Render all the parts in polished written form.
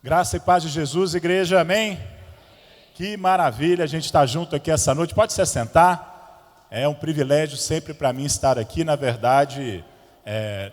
Graça e paz de Jesus, igreja, amém? Que maravilha a gente estar junto aqui essa noite. Pode se assentar. É um privilégio sempre para mim estar aqui. Na verdade,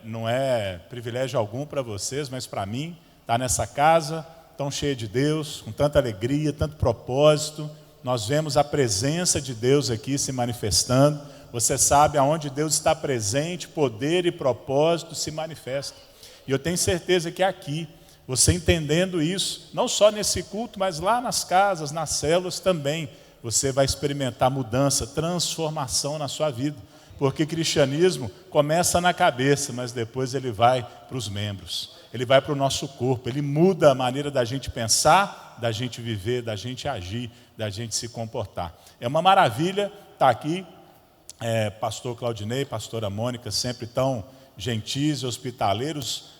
não é privilégio algum para vocês, mas para mim, estar nessa casa tão cheia de Deus, com tanta alegria, tanto propósito. Nós vemos a presença de Deus aqui se manifestando. Você sabe, aonde Deus está presente, poder e propósito se manifestam. E eu tenho certeza que aqui, você entendendo isso, não só nesse culto, mas lá nas casas, nas células também, você vai experimentar mudança, transformação na sua vida. Porque cristianismo começa na cabeça, mas depois ele vai para os membros. Ele vai para o nosso corpo, ele muda a maneira da gente pensar, da gente viver, da gente agir, da gente se comportar. É uma maravilha estar aqui, pastor Claudinei, pastora Mônica, sempre tão gentis e hospitaleiros,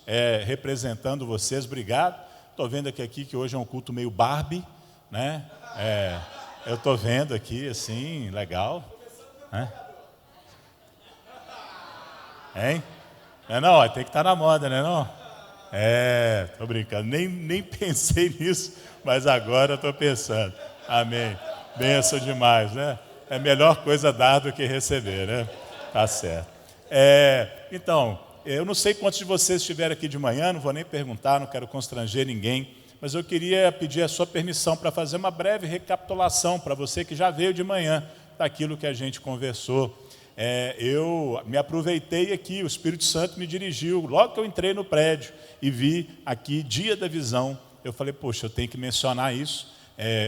representando vocês, obrigado. Estou vendo aqui que hoje é um culto meio Barbie, né? Eu estou vendo aqui, assim, legal. Né? Hein? Não, tem que estar na moda, né não? Estou brincando, nem pensei nisso, mas agora estou pensando. Amém. Benção demais, né? É a melhor coisa dar do que receber, né? Tá certo. Então, eu não sei quantos de vocês estiveram aqui de manhã, não vou nem perguntar, não quero constranger ninguém, mas eu queria pedir a sua permissão para fazer uma breve recapitulação para você que já veio de manhã daquilo que a gente conversou. Eu me aproveitei aqui, o Espírito Santo me dirigiu, logo que eu entrei no prédio e vi aqui Dia da Visão, eu falei, poxa, eu tenho que mencionar isso.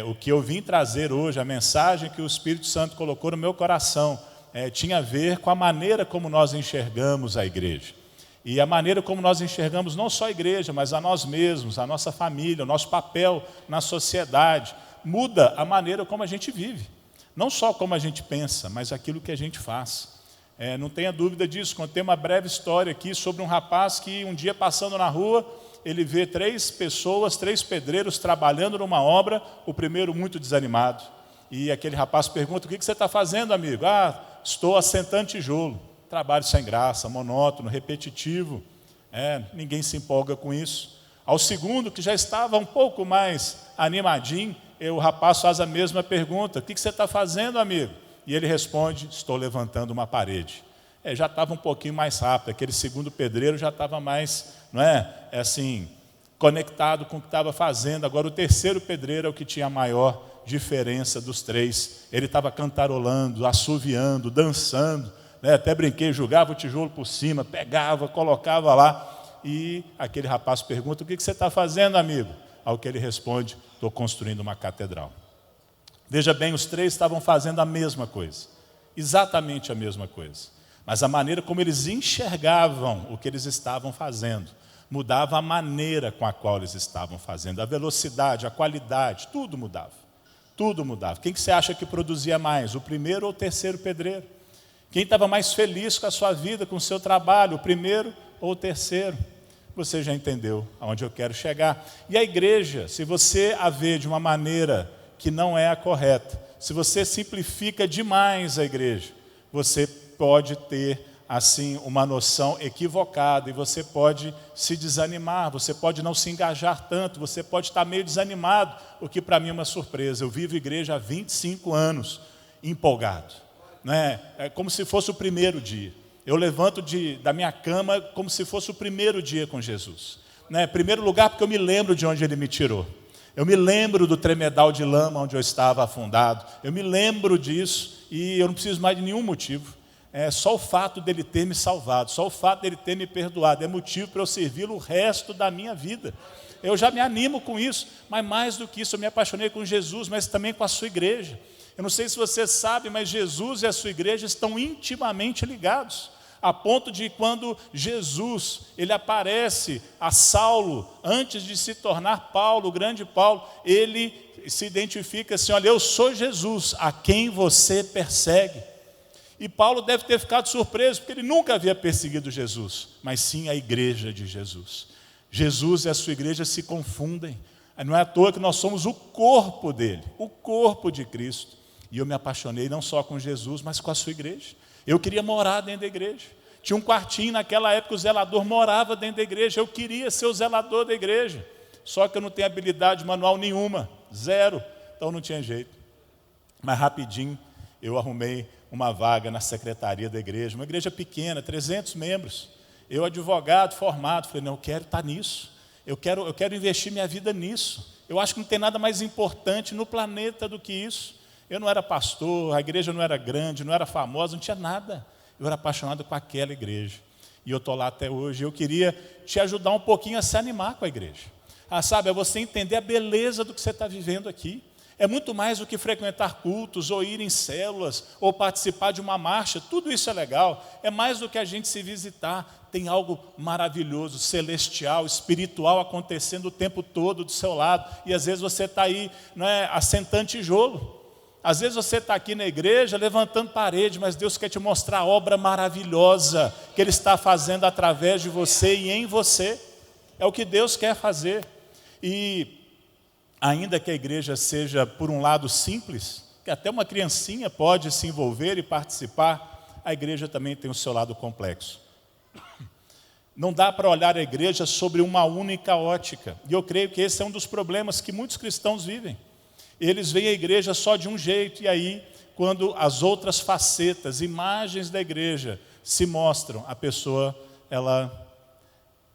O que eu vim trazer hoje, a mensagem que o Espírito Santo colocou no meu coração, tinha a ver com a maneira como nós enxergamos a igreja. E a maneira como nós enxergamos não só a igreja, mas a nós mesmos, a nossa família, o nosso papel na sociedade. Muda a maneira como a gente vive. Não só como a gente pensa, mas aquilo que a gente faz. Não tenha dúvida disso. Contei uma breve história aqui sobre um rapaz que um dia passando na rua, ele vê 3 pessoas, 3 pedreiros trabalhando numa obra, o primeiro muito desanimado. E aquele rapaz pergunta, o que você está fazendo, amigo? Estou assentando tijolo. Trabalho sem graça, monótono, repetitivo. Ninguém se empolga com isso. Ao segundo, que já estava um pouco mais animadinho, o rapaz faz a mesma pergunta, o que você está fazendo, amigo? E ele responde, estou levantando uma parede. Já estava um pouquinho mais rápido, aquele segundo pedreiro já estava mais, conectado com o que estava fazendo. Agora o terceiro pedreiro é o que tinha a maior diferença dos 3. Ele estava cantarolando, assoviando, dançando, até brinquei, jogava o tijolo por cima, pegava, colocava lá. E aquele rapaz pergunta, o que você está fazendo, amigo? Ao que ele responde, estou construindo uma catedral. Veja bem, os 3 estavam fazendo a mesma coisa, exatamente a mesma coisa. Mas a maneira como eles enxergavam o que eles estavam fazendo, mudava a maneira com a qual eles estavam fazendo, a velocidade, a qualidade, tudo mudava. Tudo mudava. Quem que você acha que produzia mais, o primeiro ou o terceiro pedreiro? Quem estava mais feliz com a sua vida, com o seu trabalho, o primeiro ou o terceiro? Você já entendeu aonde eu quero chegar. E a igreja, se você a vê de uma maneira que não é a correta, se você simplifica demais a igreja, você pode ter, assim, uma noção equivocada e você pode se desanimar, você pode não se engajar tanto, você pode estar meio desanimado, o que para mim é uma surpresa. Eu vivo igreja há 25 anos, empolgado. É como se fosse o primeiro dia. Eu levanto da minha cama como se fosse o primeiro dia com Jesus. Primeiro lugar, porque eu me lembro de onde Ele me tirou. Eu me lembro do tremedal de lama onde eu estava afundado. Eu me lembro disso e eu não preciso mais de nenhum motivo. Só o fato dele ter me salvado, só o fato dele ter me perdoado é motivo para eu servi-lo o resto da minha vida. Eu já me animo com isso, mas mais do que isso, eu me apaixonei com Jesus, mas também com a sua igreja. Eu não sei se você sabe, mas Jesus e a sua igreja estão intimamente ligados, a ponto de quando Jesus, ele aparece a Saulo, antes de se tornar Paulo, o grande Paulo, ele se identifica assim, olha, eu sou Jesus, a quem você persegue. E Paulo deve ter ficado surpreso, porque ele nunca havia perseguido Jesus, mas sim a igreja de Jesus. Jesus e a sua igreja se confundem. Não é à toa que nós somos o corpo dele, o corpo de Cristo. E eu me apaixonei não só com Jesus, mas com a sua igreja. Eu queria morar dentro da igreja. Tinha um quartinho naquela época, o zelador morava dentro da igreja. Eu queria ser o zelador da igreja. só que eu não tenho habilidade manual nenhuma, zero, então não tinha jeito. Mas rapidinho eu arrumei uma vaga na secretaria da igreja, uma igreja pequena, 300 membros. Eu, advogado, formado, falei, não, eu quero estar nisso, eu quero investir minha vida nisso. Eu acho que não tem nada mais importante no planeta do que isso. Eu não era pastor, a igreja não era grande, não era famosa, não tinha nada. Eu era apaixonado com aquela igreja. E eu estou lá até hoje. Eu queria te ajudar um pouquinho a se animar com a igreja. Sabe, é você entender a beleza do que você está vivendo aqui. É muito mais do que frequentar cultos, ou ir em células, ou participar de uma marcha. Tudo isso é legal. É mais do que a gente se visitar. Tem algo maravilhoso, celestial, espiritual acontecendo o tempo todo do seu lado. E às vezes você está aí, não é, assentando tijolo. Às vezes você está aqui na igreja levantando parede, mas Deus quer te mostrar a obra maravilhosa que Ele está fazendo através de você e em você. É o que Deus quer fazer. E ainda que a igreja seja, por um lado, simples, que até uma criancinha pode se envolver e participar, a igreja também tem o seu lado complexo. Não dá para olhar a igreja sobre uma única ótica. E eu creio que esse é um dos problemas que muitos cristãos vivem. Eles veem a igreja só de um jeito, e aí, quando as outras facetas, imagens da igreja se mostram, a pessoa, ela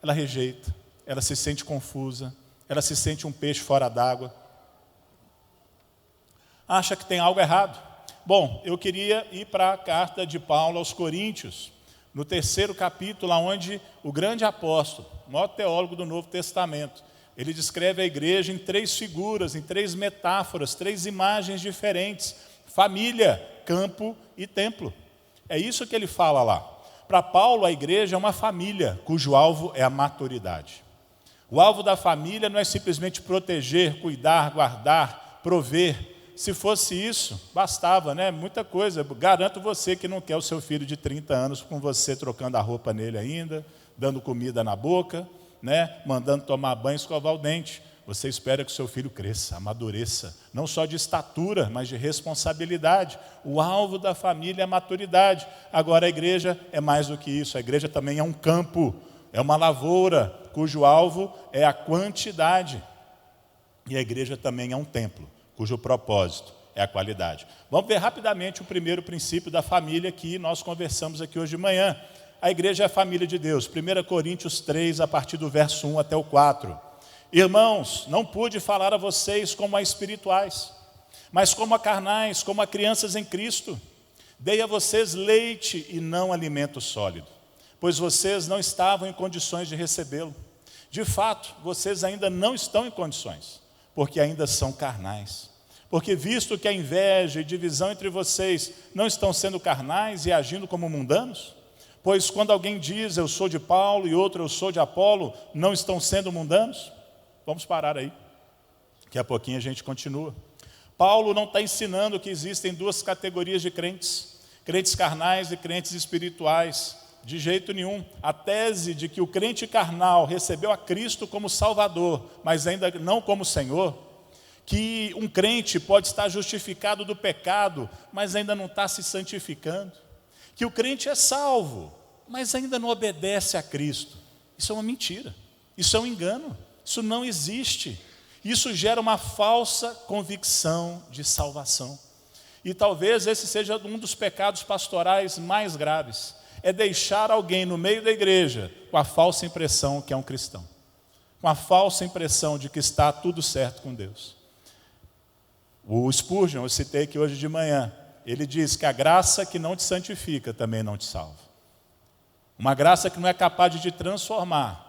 rejeita, ela se sente confusa, ela se sente um peixe fora d'água, acha que tem algo errado. Bom, eu queria ir para a carta de Paulo aos Coríntios, no 3º capítulo, onde o grande apóstolo, o maior teólogo do Novo Testamento, ele descreve a igreja em 3 figuras, em 3 metáforas, 3 imagens diferentes: família, campo e templo. É isso que ele fala lá. Para Paulo, a igreja é uma família, cujo alvo é a maturidade. O alvo da família não é simplesmente proteger, cuidar, guardar, prover. Se fosse isso, bastava, né? Muita coisa. Garanto você que não quer o seu filho de 30 anos com você trocando a roupa nele ainda, dando comida na boca, né? Mandando tomar banho e escovar o dente. Você espera que o seu filho cresça, amadureça, não só de estatura, mas de responsabilidade. O alvo da família é a maturidade. Agora a igreja é mais do que isso. A igreja também é um campo, é uma lavoura, cujo alvo é a quantidade. E a igreja também é um templo, cujo propósito é a qualidade. Vamos ver rapidamente o primeiro princípio da família que nós conversamos aqui hoje de manhã. A igreja é a família de Deus. 1 Coríntios 3, a partir do verso 1 até o 4. Irmãos, não pude falar a vocês como a espirituais, mas como a carnais, como a crianças em Cristo. Dei a vocês leite e não alimento sólido, pois vocês não estavam em condições de recebê-lo. De fato, vocês ainda não estão em condições, porque ainda são carnais. Porque visto que a inveja e divisão entre vocês não estão sendo carnais e agindo como mundanos, pois quando alguém diz eu sou de Paulo e outro eu sou de Apolo, não estão sendo mundanos? Vamos parar aí, daqui a pouquinho a gente continua. Paulo não está ensinando que existem 2 categorias de crentes, crentes carnais e crentes espirituais, de jeito nenhum. A tese de que o crente carnal recebeu a Cristo como Salvador, mas ainda não como Senhor, que um crente pode estar justificado do pecado, mas ainda não está se santificando, que o crente é salvo, mas ainda não obedece a Cristo. Isso é uma mentira, isso é um engano, isso não existe. Isso gera uma falsa convicção de salvação. E talvez esse seja um dos pecados pastorais mais graves, é deixar alguém no meio da igreja com a falsa impressão que é um cristão, com a falsa impressão de que está tudo certo com Deus. O Spurgeon, eu citei aqui hoje de manhã, ele diz que a graça que não te santifica também não te salva. Uma graça que não é capaz de te transformar,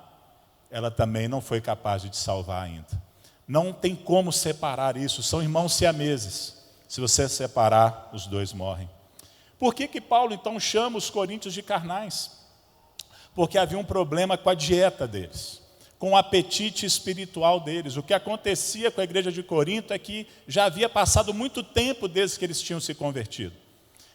ela também não foi capaz de te salvar ainda. Não tem como separar isso, são irmãos siameses. Se você separar, os dois morrem. Por que Paulo então chama os coríntios de carnais? Porque havia um problema com a dieta deles, com o apetite espiritual deles. O que acontecia com a igreja de Corinto é que já havia passado muito tempo desde que eles tinham se convertido.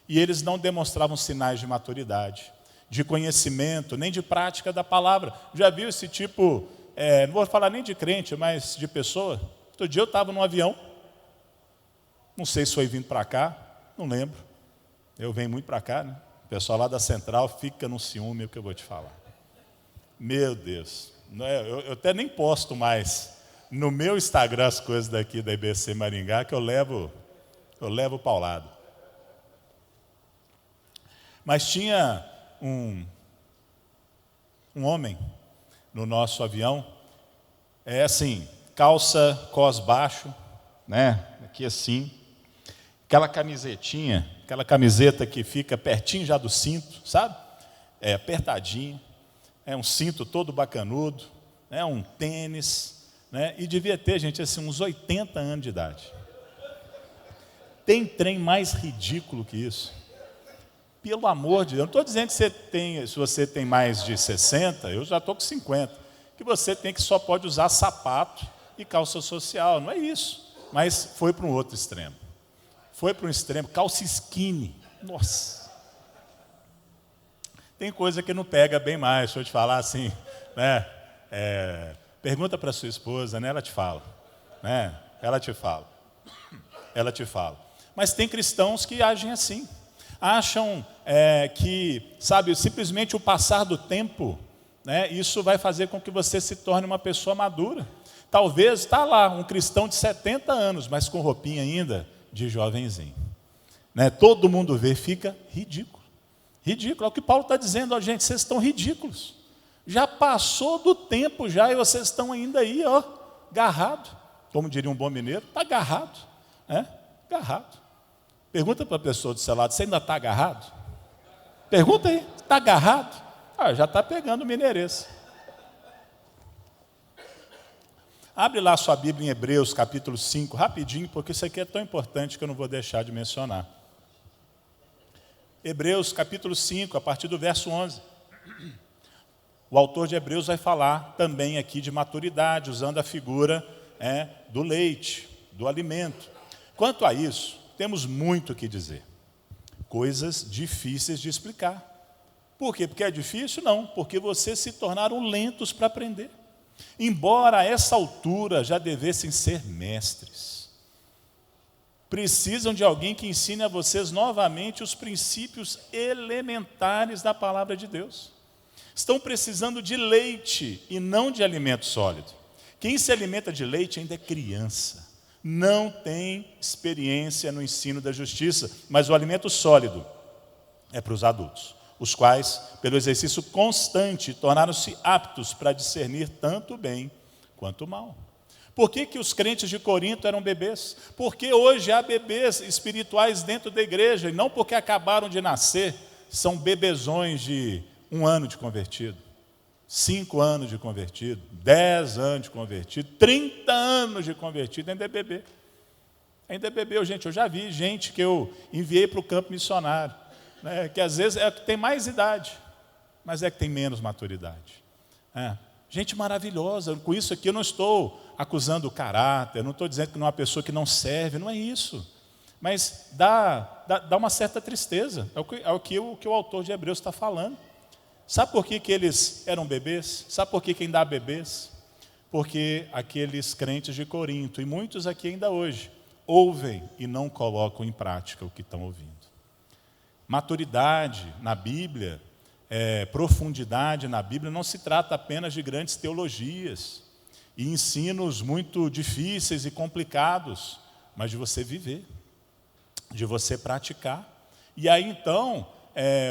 E eles não demonstravam sinais de maturidade, de conhecimento, nem de prática da palavra. Já viu esse tipo, não vou falar nem de crente, mas de pessoa? Outro dia eu estava num avião, não sei se foi vindo para cá, não lembro. Eu venho muito para cá, né? O pessoal lá da Central fica no ciúme, é o que eu vou te falar. Meu Deus, eu até nem posto mais no meu Instagram as coisas daqui da IBC Maringá que eu levo paulado. Mas tinha um homem no nosso avião, assim, calça cos baixo, né? Aqui assim, aquela camiseta que fica pertinho já do cinto, sabe? Apertadinho, um cinto todo bacanudo, um tênis, né? E devia ter, gente, assim, uns 80 anos de idade. Tem trem mais ridículo que isso? Pelo amor de Deus, eu não estou dizendo que se você tem mais de 60, eu já estou com 50, que você só pode usar sapato e calça social, não é isso. Mas foi para um outro extremo. Foi para um extremo, calça skinny, nossa. Tem coisa que não pega bem mais, deixa eu te falar assim, né? Pergunta para sua esposa, né? Ela te fala, né? Ela te fala. Mas tem cristãos que agem assim. Acham que, sabe, simplesmente o passar do tempo, né, isso vai fazer com que você se torne uma pessoa madura. Talvez está lá um cristão de 70 anos, mas com roupinha ainda de jovenzinho. Né? Todo mundo vê, fica ridículo. Ridículo, é o que Paulo está dizendo, gente, vocês estão ridículos. Já passou do tempo já e vocês estão ainda aí, agarrado. Como diria um bom mineiro, está agarrado. Agarrado. Pergunta para a pessoa do seu lado, você ainda está agarrado? Pergunta aí, está agarrado? Já está pegando mineirês. Abre lá sua Bíblia em Hebreus, capítulo 5, rapidinho, porque isso aqui é tão importante que eu não vou deixar de mencionar. Hebreus, capítulo 5, a partir do verso 11. O autor de Hebreus vai falar também aqui de maturidade, usando a figura do leite, do alimento. Quanto a isso, temos muito o que dizer. Coisas difíceis de explicar. Por quê? Porque é difícil? Não, porque vocês se tornaram lentos para aprender. Embora a essa altura já devessem ser mestres. Precisam de alguém que ensine a vocês novamente os princípios elementares da palavra de Deus. Estão precisando de leite e não de alimento sólido. Quem se alimenta de leite ainda é criança. Não tem experiência no ensino da justiça, mas o alimento sólido é para os adultos, os quais, pelo exercício constante, tornaram-se aptos para discernir tanto o bem quanto o mal. Por que os crentes de Corinto eram bebês? Porque hoje há bebês espirituais dentro da igreja, e não porque acabaram de nascer, são bebezões de 1 ano de convertido, 5 anos de convertido, 10 anos de convertido, 30 anos de convertido, ainda é bebê. Ainda é bebê, gente. Eu já vi gente que eu enviei para o campo missionário, né, que às vezes é que tem mais idade, mas é que tem menos maturidade. Gente maravilhosa. Com isso aqui eu não estou acusando o caráter, não estou dizendo que não é uma pessoa que não serve, não é isso. Mas dá uma certa tristeza, é o que o autor de Hebreus está falando. Sabe por que eles eram bebês? Sabe por que ainda há bebês? Porque aqueles crentes de Corinto, e muitos aqui ainda hoje, ouvem e não colocam em prática o que estão ouvindo. Maturidade na Bíblia, profundidade na Bíblia, não se trata apenas de grandes teologias e ensinos muito difíceis e complicados, mas de você viver, de você praticar. E aí então,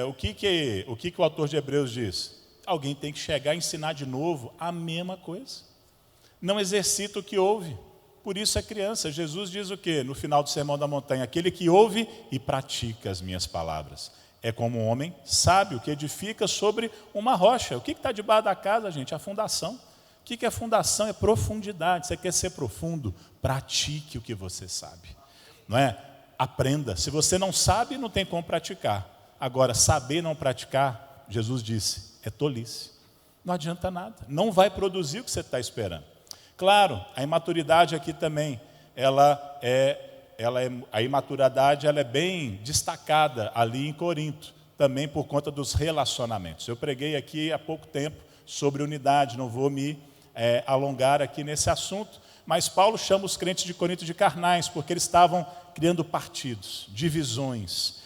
o que o autor de Hebreus diz? Alguém tem que chegar e ensinar de novo a mesma coisa. Não exercita o que ouve, por isso é criança. Jesus diz o quê? No final do Sermão da Montanha: aquele que ouve e pratica as minhas palavras é como um homem sábio que edifica sobre uma rocha. O que está debaixo da casa, gente? A fundação. O que é fundação? É profundidade. Você quer ser profundo? Pratique o que você sabe. Não é? Aprenda. Se você não sabe, não tem como praticar. Agora, saber e não praticar, Jesus disse, é tolice. Não adianta nada. Não vai produzir o que você está esperando. Claro, a imaturidade aqui também, a imaturidade ela é bem destacada ali em Corinto, também por conta dos relacionamentos. Eu preguei aqui há pouco tempo sobre unidade, não vou me alongar aqui nesse assunto, mas Paulo chama os crentes de Corinto de carnais, porque eles estavam criando partidos, divisões,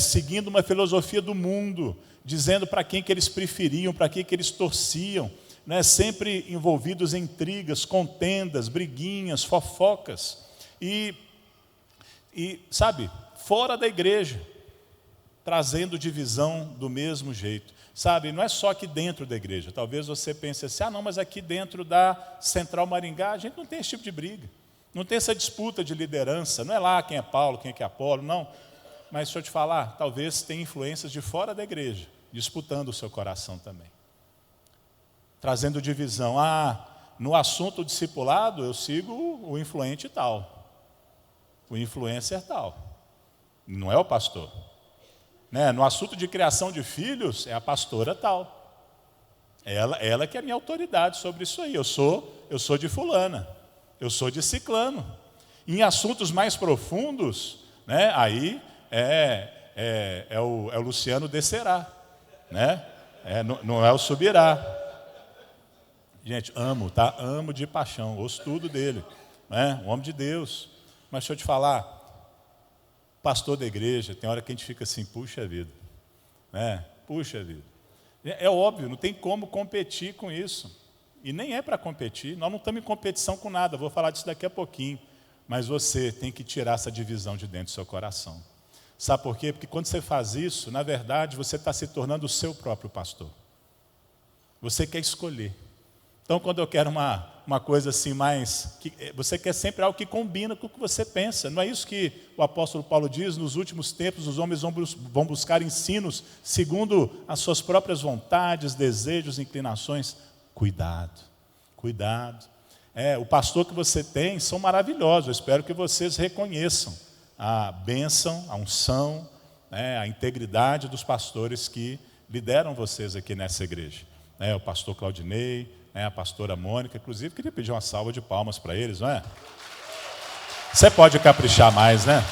seguindo uma filosofia do mundo, dizendo para quem que eles preferiam, para quem que eles torciam, né, sempre envolvidos em intrigas, contendas, briguinhas, fofocas. E sabe, fora da igreja, trazendo divisão do mesmo jeito. Sabe, não é só aqui dentro da igreja. Talvez você pense assim, não, mas aqui dentro da Central Maringá, a gente não tem esse tipo de briga. Não tem essa disputa de liderança. Não é lá quem é Paulo, quem é Apolo, não. Mas deixa eu te falar, talvez tenha influências de fora da igreja, disputando o seu coração também. Trazendo divisão. No assunto discipulado, eu sigo o influente tal. O influencer tal. Não é o pastor. Né? No assunto de criação de filhos, é a pastora tal. Ela que é a minha autoridade sobre isso aí. Eu sou de fulana. Eu sou de ciclano. Em assuntos mais profundos, né, aí é o Luciano descerá. Né? Não é o subirá. Gente, amo, tá? Amo de paixão, ouço tudo dele. Né? Um homem de Deus. Mas deixa eu te falar, pastor da igreja, tem hora que a gente fica assim, puxa vida. Né? Puxa vida. É óbvio, não tem como competir com isso. E nem é para competir, nós não estamos em competição com nada, vou falar disso daqui a pouquinho. Mas você tem que tirar essa divisão de dentro do seu coração. Sabe por quê? Porque quando você faz isso, na verdade, você está se tornando o seu próprio pastor. Você quer escolher. Então, quando eu quero uma coisa assim mais... você quer sempre algo que combina com o que você pensa. Não é isso que o apóstolo Paulo diz? Nos últimos tempos, os homens vão buscar ensinos segundo as suas próprias vontades, desejos, inclinações. Cuidado, cuidado. O pastor que você tem são maravilhosos. Eu espero que vocês reconheçam a bênção, a unção, a integridade dos pastores que lideram vocês aqui nessa igreja. O pastor Claudinei, a pastora Mônica, inclusive queria pedir uma salva de palmas para eles, não é? Você pode caprichar mais, né?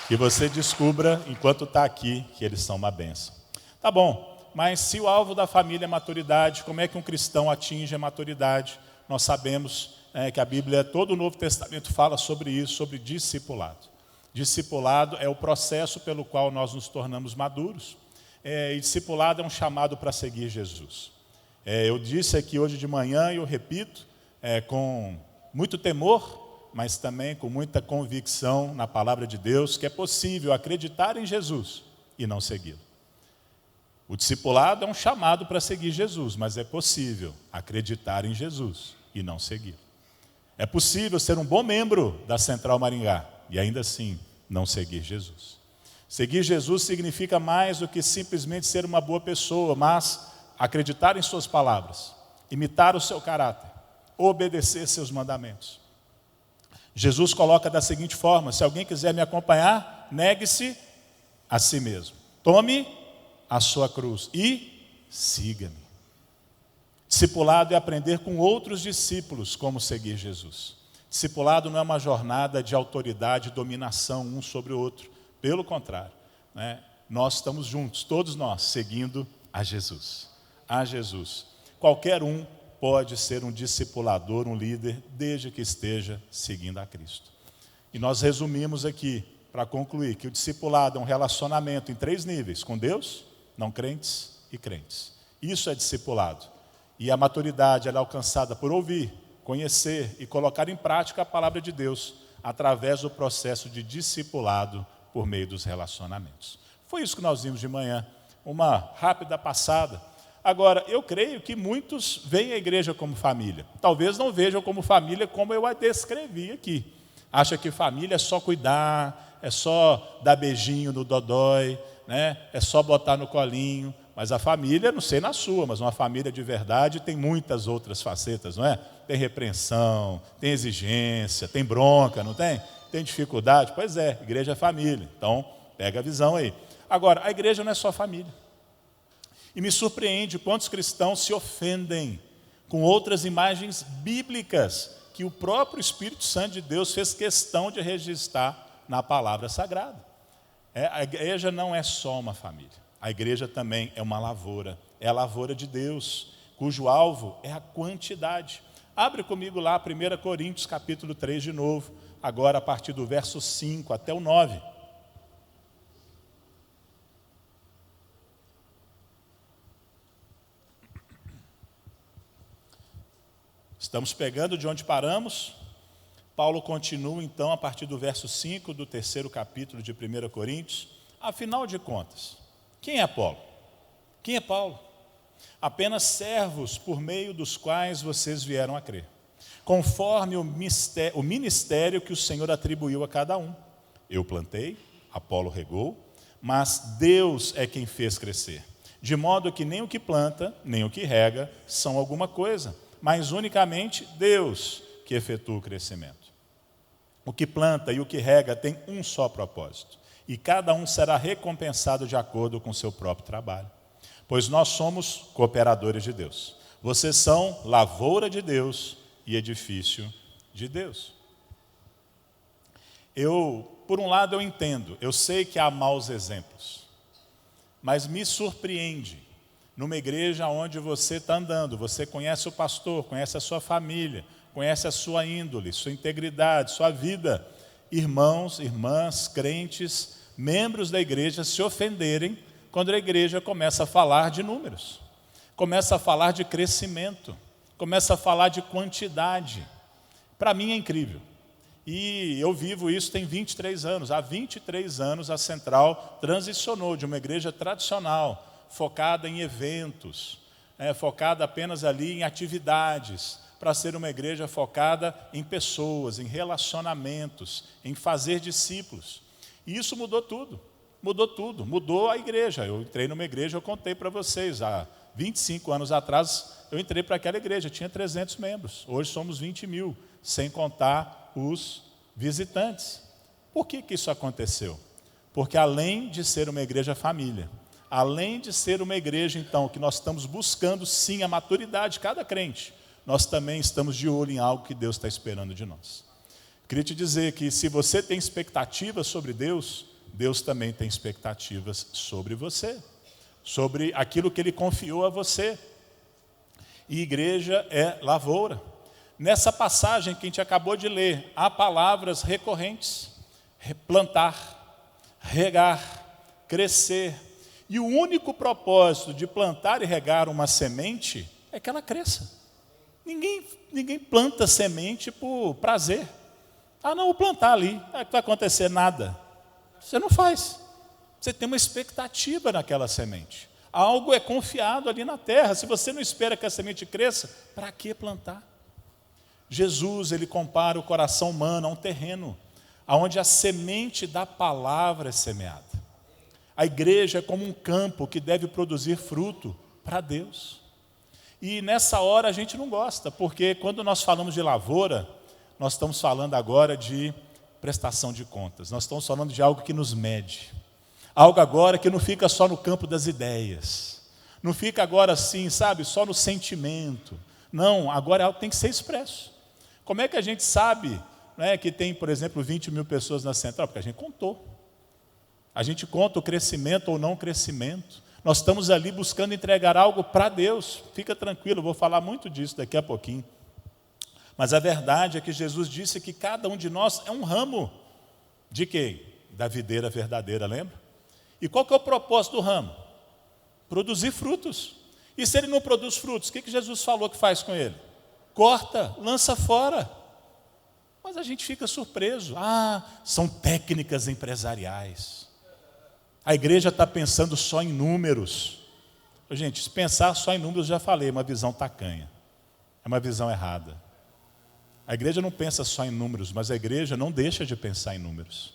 Que você descubra, enquanto está aqui, que eles são uma bênção. Tá bom, mas se o alvo da família é maturidade, como é que um cristão atinge a maturidade? Nós sabemos que a Bíblia, todo o Novo Testamento fala sobre isso, sobre discipulado. Discipulado é o processo pelo qual nós nos tornamos maduros. E discipulado é um chamado para seguir Jesus. Eu disse aqui hoje de manhã e eu repito, com muito temor, mas também com muita convicção na palavra de Deus, que é possível acreditar em Jesus e não segui-lo. O discipulado é um chamado para seguir Jesus, mas é possível acreditar em Jesus e não segui-lo. É possível ser um bom membro da Central Maringá e ainda assim não seguir Jesus. Seguir Jesus significa mais do que simplesmente ser uma boa pessoa, mas acreditar em suas palavras, imitar o seu caráter, obedecer seus mandamentos. Jesus coloca da seguinte forma: se alguém quiser me acompanhar, negue-se a si mesmo. Tome a sua cruz e siga-me. Discipulado é aprender com outros discípulos como seguir Jesus. Discipulado não é uma jornada de autoridade e dominação um sobre o outro. Pelo contrário, nós estamos juntos, todos nós, seguindo a Jesus. A Jesus. Qualquer um pode ser um discipulador, um líder, desde que esteja seguindo a Cristo. E nós resumimos aqui, para concluir, que o discipulado é um relacionamento em 3 níveis, com Deus, não crentes e crentes. Isso é discipulado. E a maturidade ela é alcançada por ouvir, conhecer e colocar em prática a palavra de Deus, através do processo de discipulado por meio dos relacionamentos. Foi isso que nós vimos de manhã, uma rápida passada. Agora, eu creio que muitos veem a igreja como família. Talvez não vejam como família como eu a descrevi aqui. Acha que família é só cuidar, é só dar beijinho no dodói, é só botar no colinho. Mas a família, não sei na sua, mas uma família de verdade tem muitas outras facetas, não é? Tem repreensão, tem exigência, tem bronca, não tem? Tem dificuldade? Pois é, igreja é família. Então, pega a visão aí. Agora, a igreja não é só família. E me surpreende quantos cristãos se ofendem com outras imagens bíblicas que o próprio Espírito Santo de Deus fez questão de registrar na palavra sagrada. A igreja não é só uma família. A igreja também é uma lavoura. É a lavoura de Deus, cujo alvo é a quantidade. Abre comigo lá 1 Coríntios capítulo 3 de novo, agora a partir do verso 5 até o 9. Estamos pegando de onde paramos. Paulo continua então a partir do verso 5 do 3º capítulo de 1 Coríntios. Afinal de contas, quem é Apolo? Quem é Paulo? Apenas servos por meio dos quais vocês vieram a crer, conforme o ministério que o Senhor atribuiu a cada um. Eu plantei, Apolo regou, mas Deus é quem fez crescer. De modo que nem o que planta, nem o que rega são alguma coisa, mas unicamente Deus que efetua o crescimento. O que planta e o que rega tem um só propósito, e cada um será recompensado de acordo com o seu próprio trabalho. Pois nós somos cooperadores de Deus. Vocês são lavoura de Deus e edifício de Deus. Por um lado eu entendo, eu sei que há maus exemplos, mas me surpreende, numa igreja onde você está andando, você conhece o pastor, conhece a sua família, conhece a sua índole, sua integridade, sua vida, irmãos, irmãs, crentes, membros da igreja se ofenderem quando a igreja começa a falar de números, começa a falar de crescimento, começa a falar de quantidade. Para mim é incrível. E eu vivo isso tem 23 anos. Há 23 anos a Central transicionou de uma igreja tradicional, focada em eventos, focada apenas ali em atividades, para ser uma igreja focada em pessoas, em relacionamentos, em fazer discípulos. E isso mudou tudo. Mudou tudo, mudou a igreja. Eu entrei numa igreja, eu contei para vocês, há 25 anos atrás, eu entrei para aquela igreja, tinha 300 membros. Hoje somos 20 mil, sem contar os visitantes. Por que isso aconteceu? Porque além de ser uma igreja família, além de ser uma igreja, então, que nós estamos buscando, sim, a maturidade de cada crente, nós também estamos de olho em algo que Deus está esperando de nós. Queria te dizer que se você tem expectativas sobre Deus, Deus também tem expectativas sobre você, sobre aquilo que Ele confiou a você. E igreja é lavoura. Nessa passagem que a gente acabou de ler, há palavras recorrentes: plantar, regar, crescer. E o único propósito de plantar e regar uma semente é que ela cresça. Ninguém planta semente por prazer. Ah, não, vou plantar ali, não vai acontecer nada. Você não faz. Você tem uma expectativa naquela semente. Algo é confiado ali na terra. Se você não espera que a semente cresça, para que plantar? Jesus, ele compara o coração humano a um terreno, onde a semente da palavra é semeada. A igreja é como um campo que deve produzir fruto para Deus. E nessa hora a gente não gosta, porque quando nós falamos de lavoura, nós estamos falando agora de prestação de contas. Nós estamos falando de algo que nos mede. Algo agora que não fica só no campo das ideias. Não fica agora assim, sabe, só no sentimento. Não, agora é algo que tem que ser expresso. Como é que a gente sabe, né, que tem, por exemplo, 20 mil pessoas na Central? Porque a gente contou. A gente conta o crescimento ou não crescimento. Nós estamos ali buscando entregar algo para Deus. Fica tranquilo, eu vou falar muito disso daqui a pouquinho. Mas a verdade é que Jesus disse que cada um de nós é um ramo. De quem? Da videira verdadeira, lembra? E qual que é o propósito do ramo? Produzir frutos. E se ele não produz frutos, o que Jesus falou que faz com ele? Corta, lança fora. Mas a gente fica surpreso. Ah, são técnicas empresariais. A igreja está pensando só em números. Gente, se pensar só em números, já falei, é uma visão tacanha. É uma visão errada. A igreja não pensa só em números, mas a igreja não deixa de pensar em números.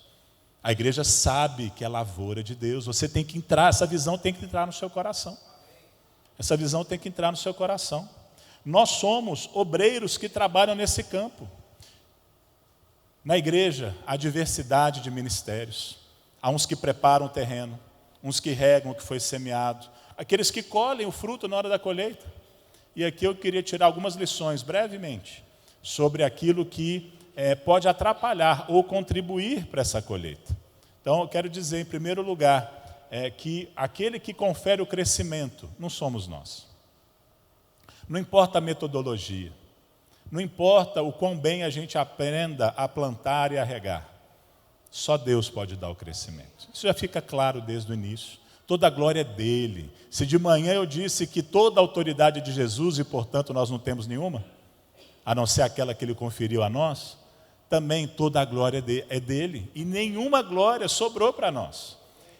A igreja sabe que é lavoura de Deus. Você tem que entrar, essa visão tem que entrar no seu coração. Essa visão tem que entrar no seu coração. Nós somos obreiros que trabalham nesse campo. Na igreja, há diversidade de ministérios. Há uns que preparam o terreno, uns que regam o que foi semeado, aqueles que colhem o fruto na hora da colheita. E aqui eu queria tirar algumas lições, brevemente, sobre aquilo que pode atrapalhar ou contribuir para essa colheita. Então, eu quero dizer, em primeiro lugar, que aquele que confere o crescimento não somos nós. Não importa a metodologia, não importa o quão bem a gente aprenda a plantar e a regar, só Deus pode dar o crescimento. Isso já fica claro desde o início. Toda a glória é dele. Se de manhã eu disse que toda a autoridade é de Jesus e, portanto, nós não temos nenhuma, a não ser aquela que Ele conferiu a nós, também toda a glória é dele, e nenhuma glória sobrou para nós.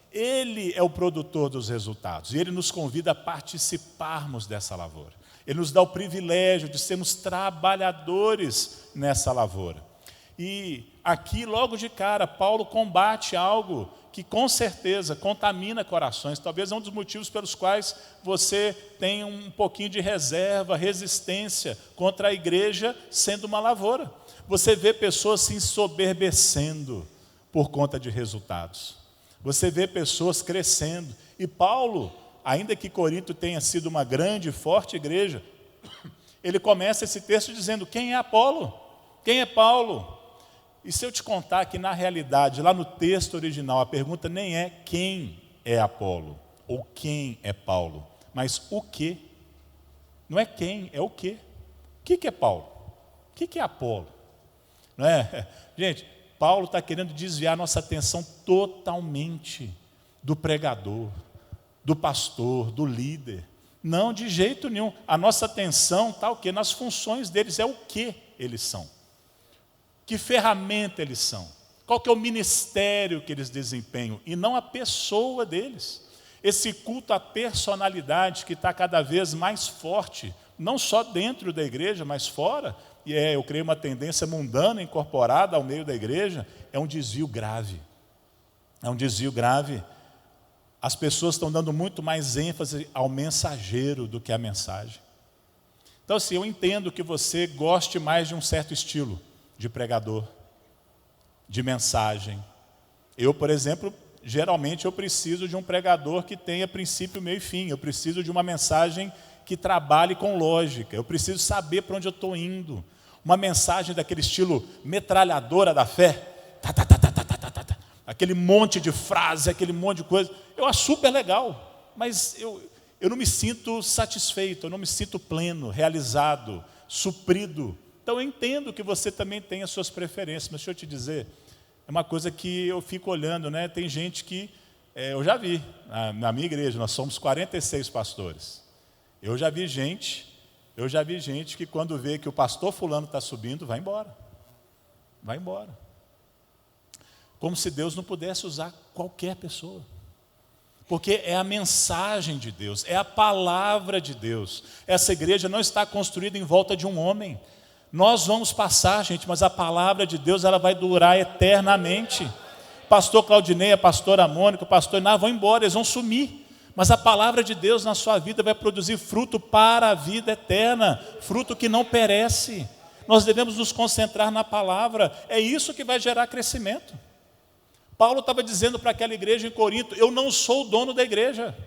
Ele é o produtor dos resultados, e Ele nos convida a participarmos dessa lavoura. Ele nos dá o privilégio de sermos trabalhadores nessa lavoura. E aqui, logo de cara, Paulo combate algo que com certeza contamina corações. Talvez é um dos motivos pelos quais você tem um pouquinho de reserva, resistência contra a igreja sendo uma lavoura. Você vê pessoas se ensoberbecendo por conta de resultados. Você vê pessoas crescendo. E Paulo, ainda que Corinto tenha sido uma grande e forte igreja, ele começa esse texto dizendo: quem é Apolo? Quem é Paulo? E se eu te contar que na realidade, lá no texto original, a pergunta nem é quem é Apolo, ou quem é Paulo, mas o quê? Não é quem, é o quê? O que é Paulo? O que é Apolo? Não é? Gente, Paulo está querendo desviar nossa atenção totalmente do pregador, do pastor, do líder. Não, de jeito nenhum. A nossa atenção está o quê? Nas funções deles, é o que eles são. Que ferramenta eles são? Qual que é o ministério que eles desempenham? E não a pessoa deles. Esse culto à personalidade que está cada vez mais forte, não só dentro da igreja, mas fora, e eu creio uma tendência mundana incorporada ao meio da igreja, é um desvio grave. É um desvio grave. As pessoas estão dando muito mais ênfase ao mensageiro do que à mensagem. Então, assim, eu entendo que você goste mais de um certo estilo de pregador, de mensagem. Eu, por exemplo, geralmente eu preciso de um pregador que tenha princípio, meio e fim. Eu preciso de uma mensagem que trabalhe com lógica. Eu preciso saber para onde eu estou indo. Uma mensagem daquele estilo metralhadora da fé. Aquele monte de frase, aquele monte de coisa. Eu acho super legal, mas eu não me sinto satisfeito, eu não me sinto pleno, realizado, suprido. Então eu entendo que você também tem as suas preferências, mas deixa eu te dizer, é uma coisa que eu fico olhando, né? Tem gente que, eu já vi, na minha igreja, nós somos 46 pastores. Eu já vi gente que quando vê que o pastor fulano está subindo, vai embora. Vai embora. Como se Deus não pudesse usar qualquer pessoa. Porque é a mensagem de Deus, é a palavra de Deus. Essa igreja não está construída em volta de um homem. Nós vamos passar, gente, mas a palavra de Deus ela vai durar eternamente. Pastor Claudinei, pastora Mônica, o pastor Iná vão embora, eles vão sumir. Mas a palavra de Deus na sua vida vai produzir fruto para a vida eterna, fruto que não perece. Nós devemos nos concentrar na palavra, é isso que vai gerar crescimento. Paulo estava dizendo para aquela igreja em Corinto: eu não sou o dono da igreja.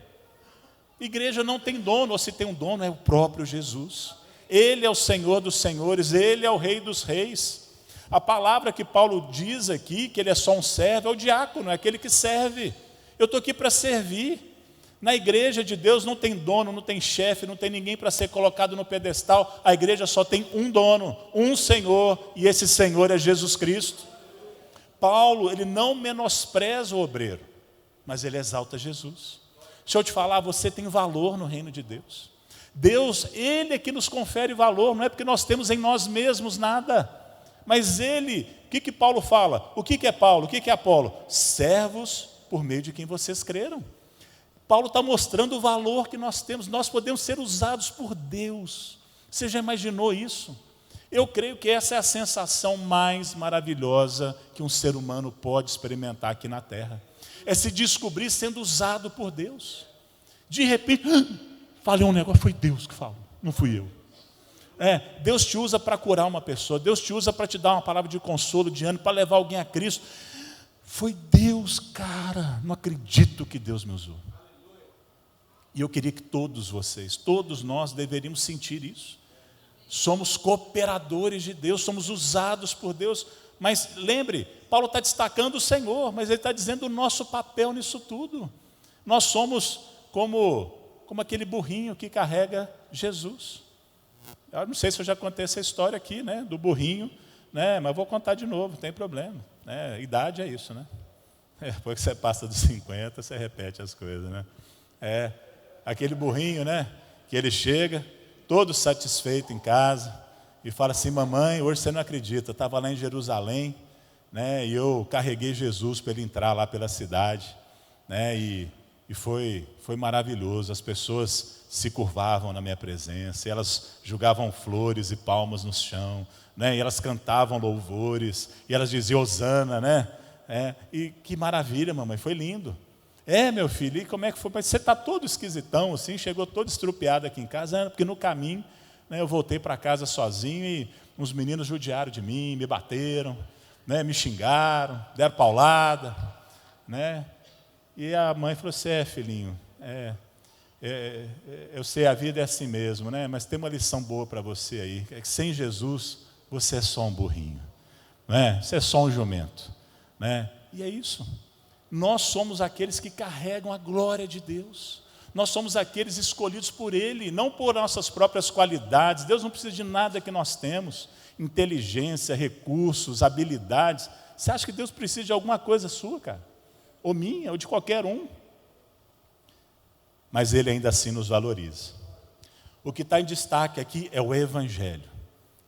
Igreja não tem dono, ou se tem um dono é o próprio Jesus. Ele é o Senhor dos senhores, Ele é o Rei dos reis. A palavra que Paulo diz aqui, que ele é só um servo, é o diácono, é aquele que serve. Eu estou aqui para servir. Na igreja de Deus não tem dono, não tem chefe, não tem ninguém para ser colocado no pedestal. A igreja só tem um dono, um Senhor, e esse Senhor é Jesus Cristo. Paulo, ele não menospreza o obreiro, mas ele exalta Jesus. Deixa eu te falar, você tem valor no reino de Deus. Deus, Ele é que nos confere valor, não é porque nós temos em nós mesmos nada. Mas Ele, o que Paulo fala? O que é Paulo? O que é Apolo? Servos por meio de quem vocês creram. Paulo está mostrando o valor que nós temos. Nós podemos ser usados por Deus. Você já imaginou isso? Eu creio que essa é a sensação mais maravilhosa que um ser humano pode experimentar aqui na terra. É se descobrir sendo usado por Deus. De repente, falei um negócio, foi Deus que falou, não fui eu. Deus te usa para curar uma pessoa, Deus te usa para te dar uma palavra de consolo, de ânimo, para levar alguém a Cristo. Foi Deus, cara, não acredito que Deus me usou. E eu queria que todos vocês, todos nós deveríamos sentir isso. Somos cooperadores de Deus, somos usados por Deus. Mas lembre, Paulo está destacando o Senhor, mas ele está dizendo o nosso papel nisso tudo. Nós somos como aquele burrinho que carrega Jesus. Eu não sei se eu já contei essa história aqui, né, do burrinho, né, mas vou contar de novo, não tem problema. Idade é isso, né? Depois que você passa dos 50, você repete as coisas, né? Aquele burrinho, né, que ele chega todo satisfeito em casa, e fala assim: mamãe, hoje você não acredita, eu estava lá em Jerusalém, né, e eu carreguei Jesus para ele entrar lá pela cidade, né, e foi maravilhoso. As pessoas se curvavam na minha presença, e elas jogavam flores e palmas no chão, né, e elas cantavam louvores, e elas diziam Hosana, né? E que maravilha, mamãe, foi lindo. Meu filho, e como é que foi? Mas você está todo esquisitão assim, chegou todo estrupiado aqui em casa, porque no caminho, né, eu voltei para casa sozinho e uns meninos judiaram de mim, me bateram, né, me xingaram, deram paulada, né? E a mãe falou assim: filhinho, eu sei, a vida é assim mesmo, né? Mas tem uma lição boa para você aí, é que sem Jesus você é só um burrinho, né? Você é só um jumento, né? E é isso. Nós somos aqueles que carregam a glória de Deus. Nós somos aqueles escolhidos por Ele, não por nossas próprias qualidades. Deus não precisa de nada que nós temos, inteligência, recursos, habilidades. Você acha que Deus precisa de alguma coisa sua, cara? Ou minha, ou de qualquer um? Mas Ele ainda assim nos valoriza. O que está em destaque aqui é o Evangelho,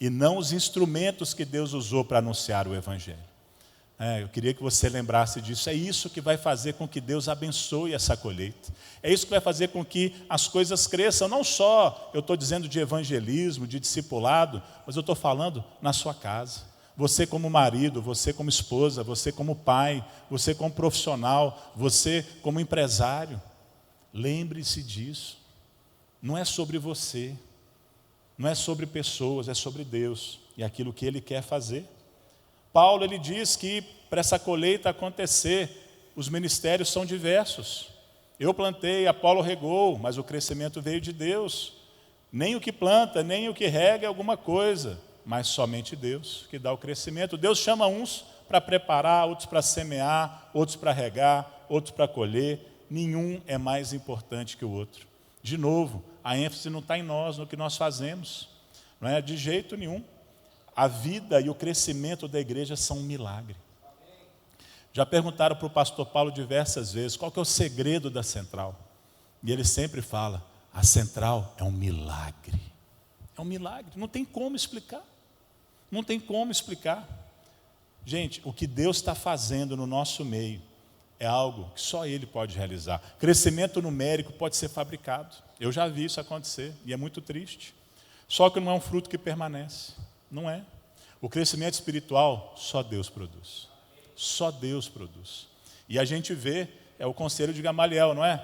e não os instrumentos que Deus usou para anunciar o Evangelho. Eu queria que você lembrasse disso. É isso que vai fazer com que Deus abençoe essa colheita. É isso que vai fazer com que as coisas cresçam. Não só, eu estou dizendo de evangelismo, de discipulado, mas eu estou falando na sua casa. Você como marido, você como esposa, você como pai, você como profissional, você como empresário. Lembre-se disso. Não é sobre você, não é sobre pessoas, é sobre Deus e aquilo que Ele quer fazer. Paulo, ele diz que para essa colheita acontecer, os ministérios são diversos. Eu plantei, Apolo regou, mas o crescimento veio de Deus. Nem o que planta, nem o que rega é alguma coisa, mas somente Deus que dá o crescimento. Deus chama uns para preparar, outros para semear, outros para regar, outros para colher. Nenhum é mais importante que o outro. De novo, a ênfase não está em nós, no que nós fazemos. Não é de jeito nenhum. A vida e o crescimento da igreja são um milagre. Já perguntaram para o pastor Paulo diversas vezes qual que é o segredo da central. E ele sempre fala: a central é um milagre. É um milagre, não tem como explicar. Não tem como explicar. Gente, o que Deus está fazendo no nosso meio é algo que só Ele pode realizar. Crescimento numérico pode ser fabricado. Eu já vi isso acontecer e é muito triste. Só que não é um fruto que permanece. Não é. O crescimento espiritual, só Deus produz. Só Deus produz. E a gente vê, é o conselho de Gamaliel, não é?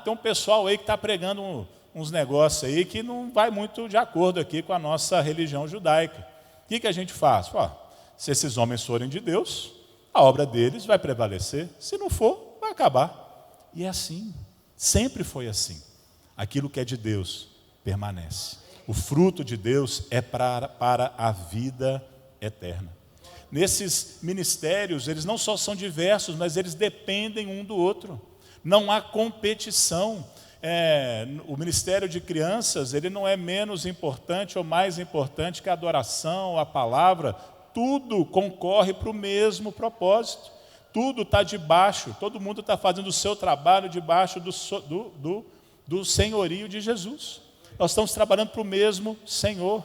Tem um pessoal aí que está pregando uns negócios aí que não vai muito de acordo aqui com a nossa religião judaica. O que a gente faz? Se esses homens forem de Deus, a obra deles vai prevalecer. Se não for, vai acabar. E é assim. Sempre foi assim. Aquilo que é de Deus permanece. O fruto de Deus é para a vida eterna. Nesses ministérios, eles não só são diversos, mas eles dependem um do outro. Não há competição. O ministério de crianças, ele não é menos importante ou mais importante que a adoração, a palavra. Tudo concorre para o mesmo propósito. Tudo está debaixo, todo mundo está fazendo o seu trabalho debaixo do senhorio de Jesus. Nós estamos trabalhando para o mesmo Senhor.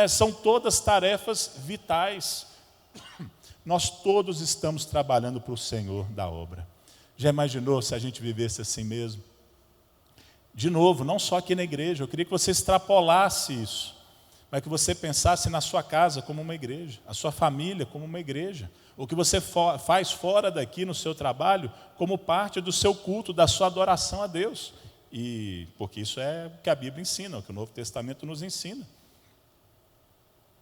São todas tarefas vitais. Nós todos estamos trabalhando para o Senhor da obra. Já imaginou se a gente vivesse assim mesmo? De novo, não só aqui na igreja, eu queria que você extrapolasse isso, mas que você pensasse na sua casa como uma igreja, a sua família como uma igreja, o que você faz fora daqui no seu trabalho como parte do seu culto, da sua adoração a Deus. Porque isso é o que a Bíblia ensina, o que o Novo Testamento nos ensina.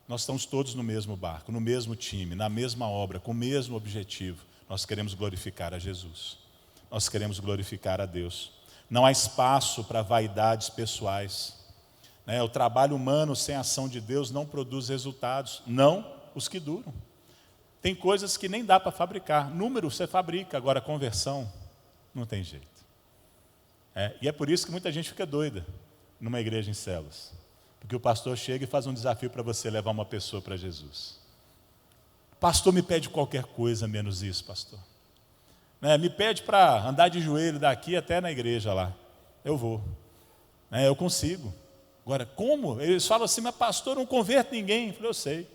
Nós estamos todos no mesmo barco, no mesmo time, na mesma obra, com o mesmo objetivo. Nós queremos glorificar a Jesus. Nós queremos glorificar a Deus. Não há espaço para vaidades pessoais. O trabalho humano sem ação de Deus não produz resultados, não os que duram. Tem coisas que nem dá para fabricar. Número você fabrica, agora conversão não tem jeito. E é por isso que muita gente fica doida numa igreja em células. Porque o pastor chega e faz um desafio para você levar uma pessoa para Jesus. Pastor, me pede qualquer coisa menos isso, pastor. Me pede para andar de joelho daqui até na igreja lá. Eu vou. Eu consigo. Agora, como? Eles falam assim, mas pastor, não converte ninguém. Eu falei, eu sei.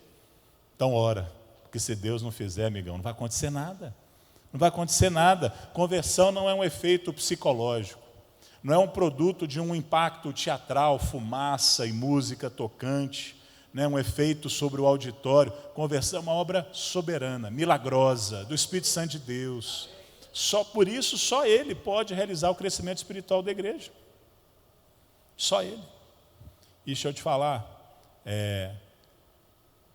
Então ora, porque se Deus não fizer, amigão, não vai acontecer nada. Não vai acontecer nada. Conversão não é um efeito psicológico. Não é um produto de um impacto teatral, fumaça e música tocante, né? Um efeito sobre o auditório. Conversão é uma obra soberana, milagrosa, do Espírito Santo de Deus. Só por isso, só Ele pode realizar o crescimento espiritual da igreja. Só Ele. E deixa eu te falar,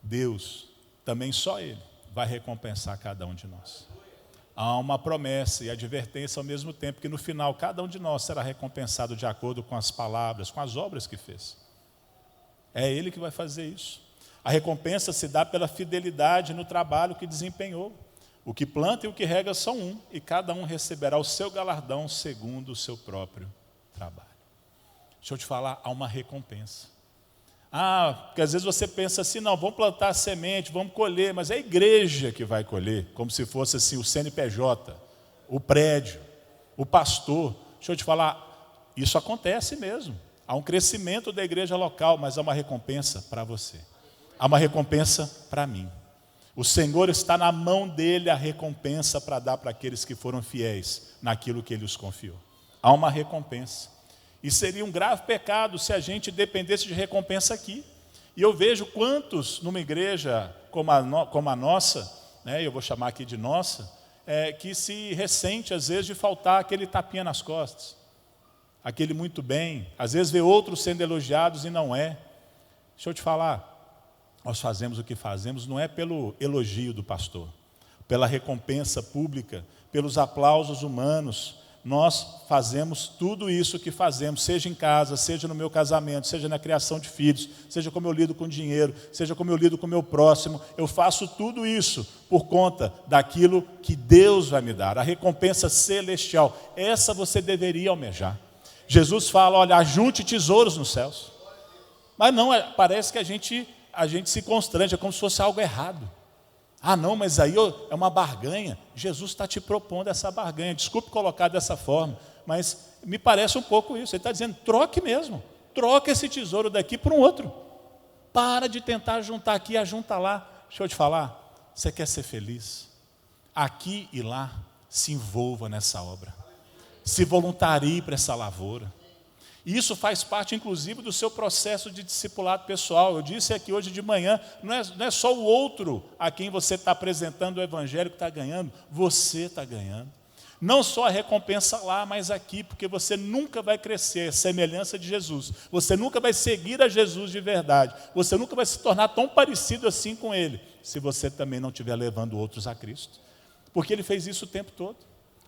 Deus, também só Ele, vai recompensar cada um de nós. Há uma promessa e advertência ao mesmo tempo, que no final cada um de nós será recompensado de acordo com as palavras, com as obras que fez. É Ele que vai fazer isso. A recompensa se dá pela fidelidade no trabalho que desempenhou. O que planta e o que rega são um, e cada um receberá o seu galardão segundo o seu próprio trabalho. Deixa eu te falar, há uma recompensa. Porque às vezes você pensa assim, não, vamos plantar a semente, vamos colher, mas é a igreja que vai colher, como se fosse assim o CNPJ, o prédio, o pastor. Deixa eu te falar, isso acontece mesmo. Há um crescimento da igreja local, mas há uma recompensa para você. Há uma recompensa para mim. O Senhor está na mão dele a recompensa para dar para aqueles que foram fiéis naquilo que ele os confiou. Há uma recompensa. E seria um grave pecado se a gente dependesse de recompensa aqui. E eu vejo quantos numa igreja como a nossa, né, eu vou chamar aqui de nossa, que se ressente às vezes de faltar aquele tapinha nas costas. Aquele muito bem. Às vezes vê outros sendo elogiados e não é. Deixa eu te falar, nós fazemos o que fazemos não é pelo elogio do pastor, pela recompensa pública, pelos aplausos humanos. Nós fazemos tudo isso que fazemos, seja em casa, seja no meu casamento, seja na criação de filhos, seja como eu lido com dinheiro, seja como eu lido com o meu próximo. Eu faço tudo isso por conta daquilo que Deus vai me dar, a recompensa celestial. Essa você deveria almejar. Jesus fala, olha, ajunte tesouros nos céus. Mas não, parece que a gente se constrange, é como se fosse algo errado. Não, mas aí é uma barganha. Jesus está te propondo essa barganha. Desculpe colocar dessa forma, mas me parece um pouco isso. Ele está dizendo, troque mesmo. Troque esse tesouro daqui por um outro. Para de tentar juntar aqui e ajunta lá. Deixa eu te falar, você quer ser feliz? Aqui e lá, se envolva nessa obra. Se voluntarie para essa lavoura. E isso faz parte, inclusive, do seu processo de discipulado pessoal. Eu disse aqui hoje de manhã, não é só o outro a quem você está apresentando o evangelho que está ganhando, você está ganhando. Não só a recompensa lá, mas aqui, porque você nunca vai crescer, semelhança de Jesus. Você nunca vai seguir a Jesus de verdade. Você nunca vai se tornar tão parecido assim com Ele, se você também não estiver levando outros a Cristo. Porque Ele fez isso o tempo todo.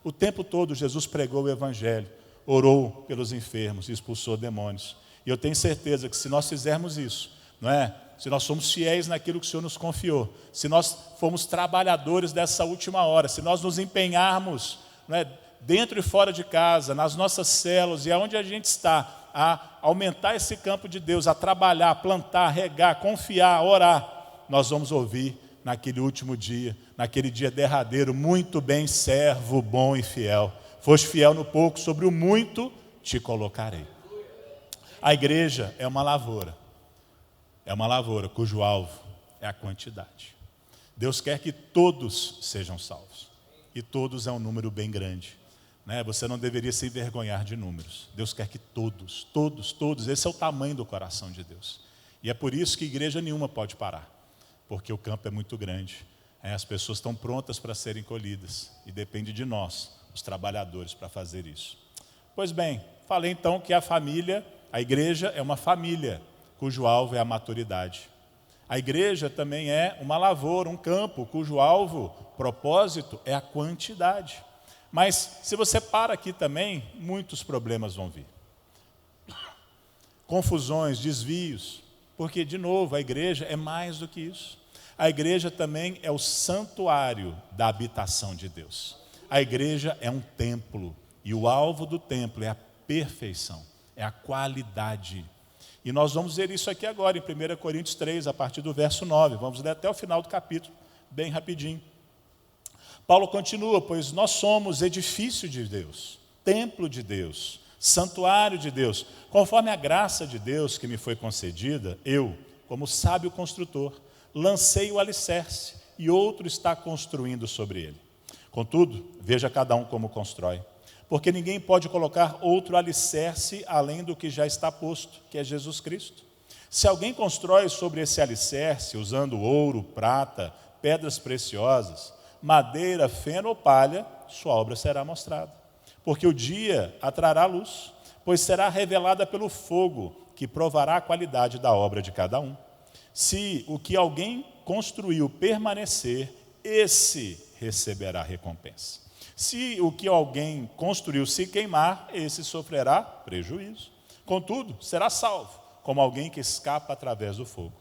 O tempo todo Jesus pregou o evangelho. Orou pelos enfermos e expulsou demônios. E eu tenho certeza que se nós fizermos isso, não é? Se nós somos fiéis naquilo que o Senhor nos confiou, se nós formos trabalhadores dessa última hora, se nós nos empenharmos, não é? Dentro e fora de casa, nas nossas células e aonde a gente está, a aumentar esse campo de Deus, a trabalhar, plantar, regar, confiar, orar, nós vamos ouvir naquele último dia, naquele dia derradeiro, muito bem, servo bom e fiel. Foste fiel no pouco, sobre o muito te colocarei. A igreja é uma lavoura cujo alvo é a quantidade. Deus quer que todos sejam salvos, e todos é um número bem grande, né? Você não deveria se envergonhar de números. Deus quer que todos, esse é o tamanho do coração de Deus. E é por isso que igreja nenhuma pode parar, porque o campo é muito grande, as pessoas estão prontas para serem colhidas, e depende de nós, os trabalhadores, para fazer isso. Pois bem, falei então que a igreja é uma família, cujo alvo é a maturidade. A igreja também é uma lavoura, um campo, cujo alvo, propósito, é a quantidade. Mas se você para aqui também, muitos problemas vão vir. Confusões, desvios, porque, de novo, a igreja é mais do que isso. A igreja também é o santuário da habitação de Deus. A igreja é um templo, e o alvo do templo é a perfeição, é a qualidade. E nós vamos ver isso aqui agora, em 1 Coríntios 3, a partir do verso 9. Vamos ler até o final do capítulo, bem rapidinho. Paulo continua, pois nós somos edifício de Deus, templo de Deus, Santuário de Deus. Conforme a graça de Deus que me foi concedida, eu, como sábio construtor, lancei o alicerce e outro está construindo sobre ele. Contudo, veja cada um como constrói. Porque ninguém pode colocar outro alicerce além do que já está posto, que é Jesus Cristo. Se alguém constrói sobre esse alicerce, usando ouro, prata, pedras preciosas, madeira, feno ou palha, sua obra será mostrada. Porque o dia atrará luz, pois será revelada pelo fogo, que provará a qualidade da obra de cada um. Se o que alguém construiu permanecer, esse receberá recompensa. Se o que alguém construiu se queimar, esse sofrerá prejuízo. Contudo, será salvo, como alguém que escapa através do fogo.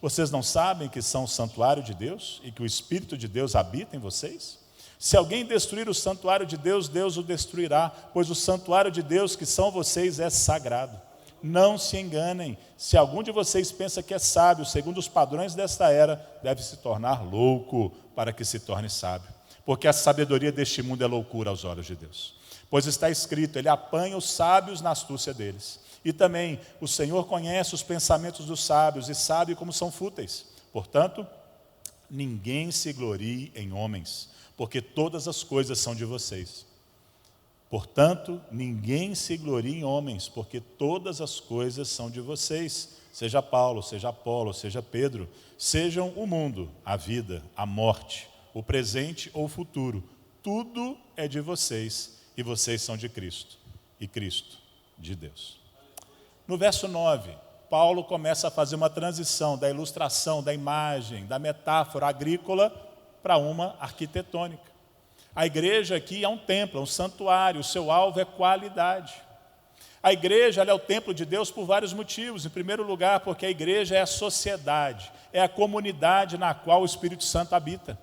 Vocês não sabem que são o santuário de Deus e que o Espírito de Deus habita em vocês? Se alguém destruir o santuário de Deus, Deus o destruirá, pois o santuário de Deus, que são vocês, é sagrado. Não se enganem, se algum de vocês pensa que é sábio, segundo os padrões desta era, deve se tornar louco para que se torne sábio. Porque a sabedoria deste mundo é loucura aos olhos de Deus. Pois está escrito, ele apanha os sábios na astúcia deles. E também, o Senhor conhece os pensamentos dos sábios e sabe como são fúteis. Portanto, ninguém se glorie em homens, porque todas as coisas são de vocês. Portanto, ninguém se glorie em homens, porque todas as coisas são de vocês. Seja Paulo, seja Apolo, seja Pedro, sejam o mundo, a vida, a morte, o presente ou o futuro. Tudo é de vocês e vocês são de Cristo e Cristo de Deus. No verso 9, Paulo começa a fazer uma transição da ilustração, da imagem, da metáfora agrícola para uma arquitetônica. A igreja aqui é um templo, é um santuário, o seu alvo é qualidade. A igreja ela é o templo de Deus por vários motivos. Em primeiro lugar, porque a igreja é a sociedade, é a comunidade na qual o Espírito Santo habita.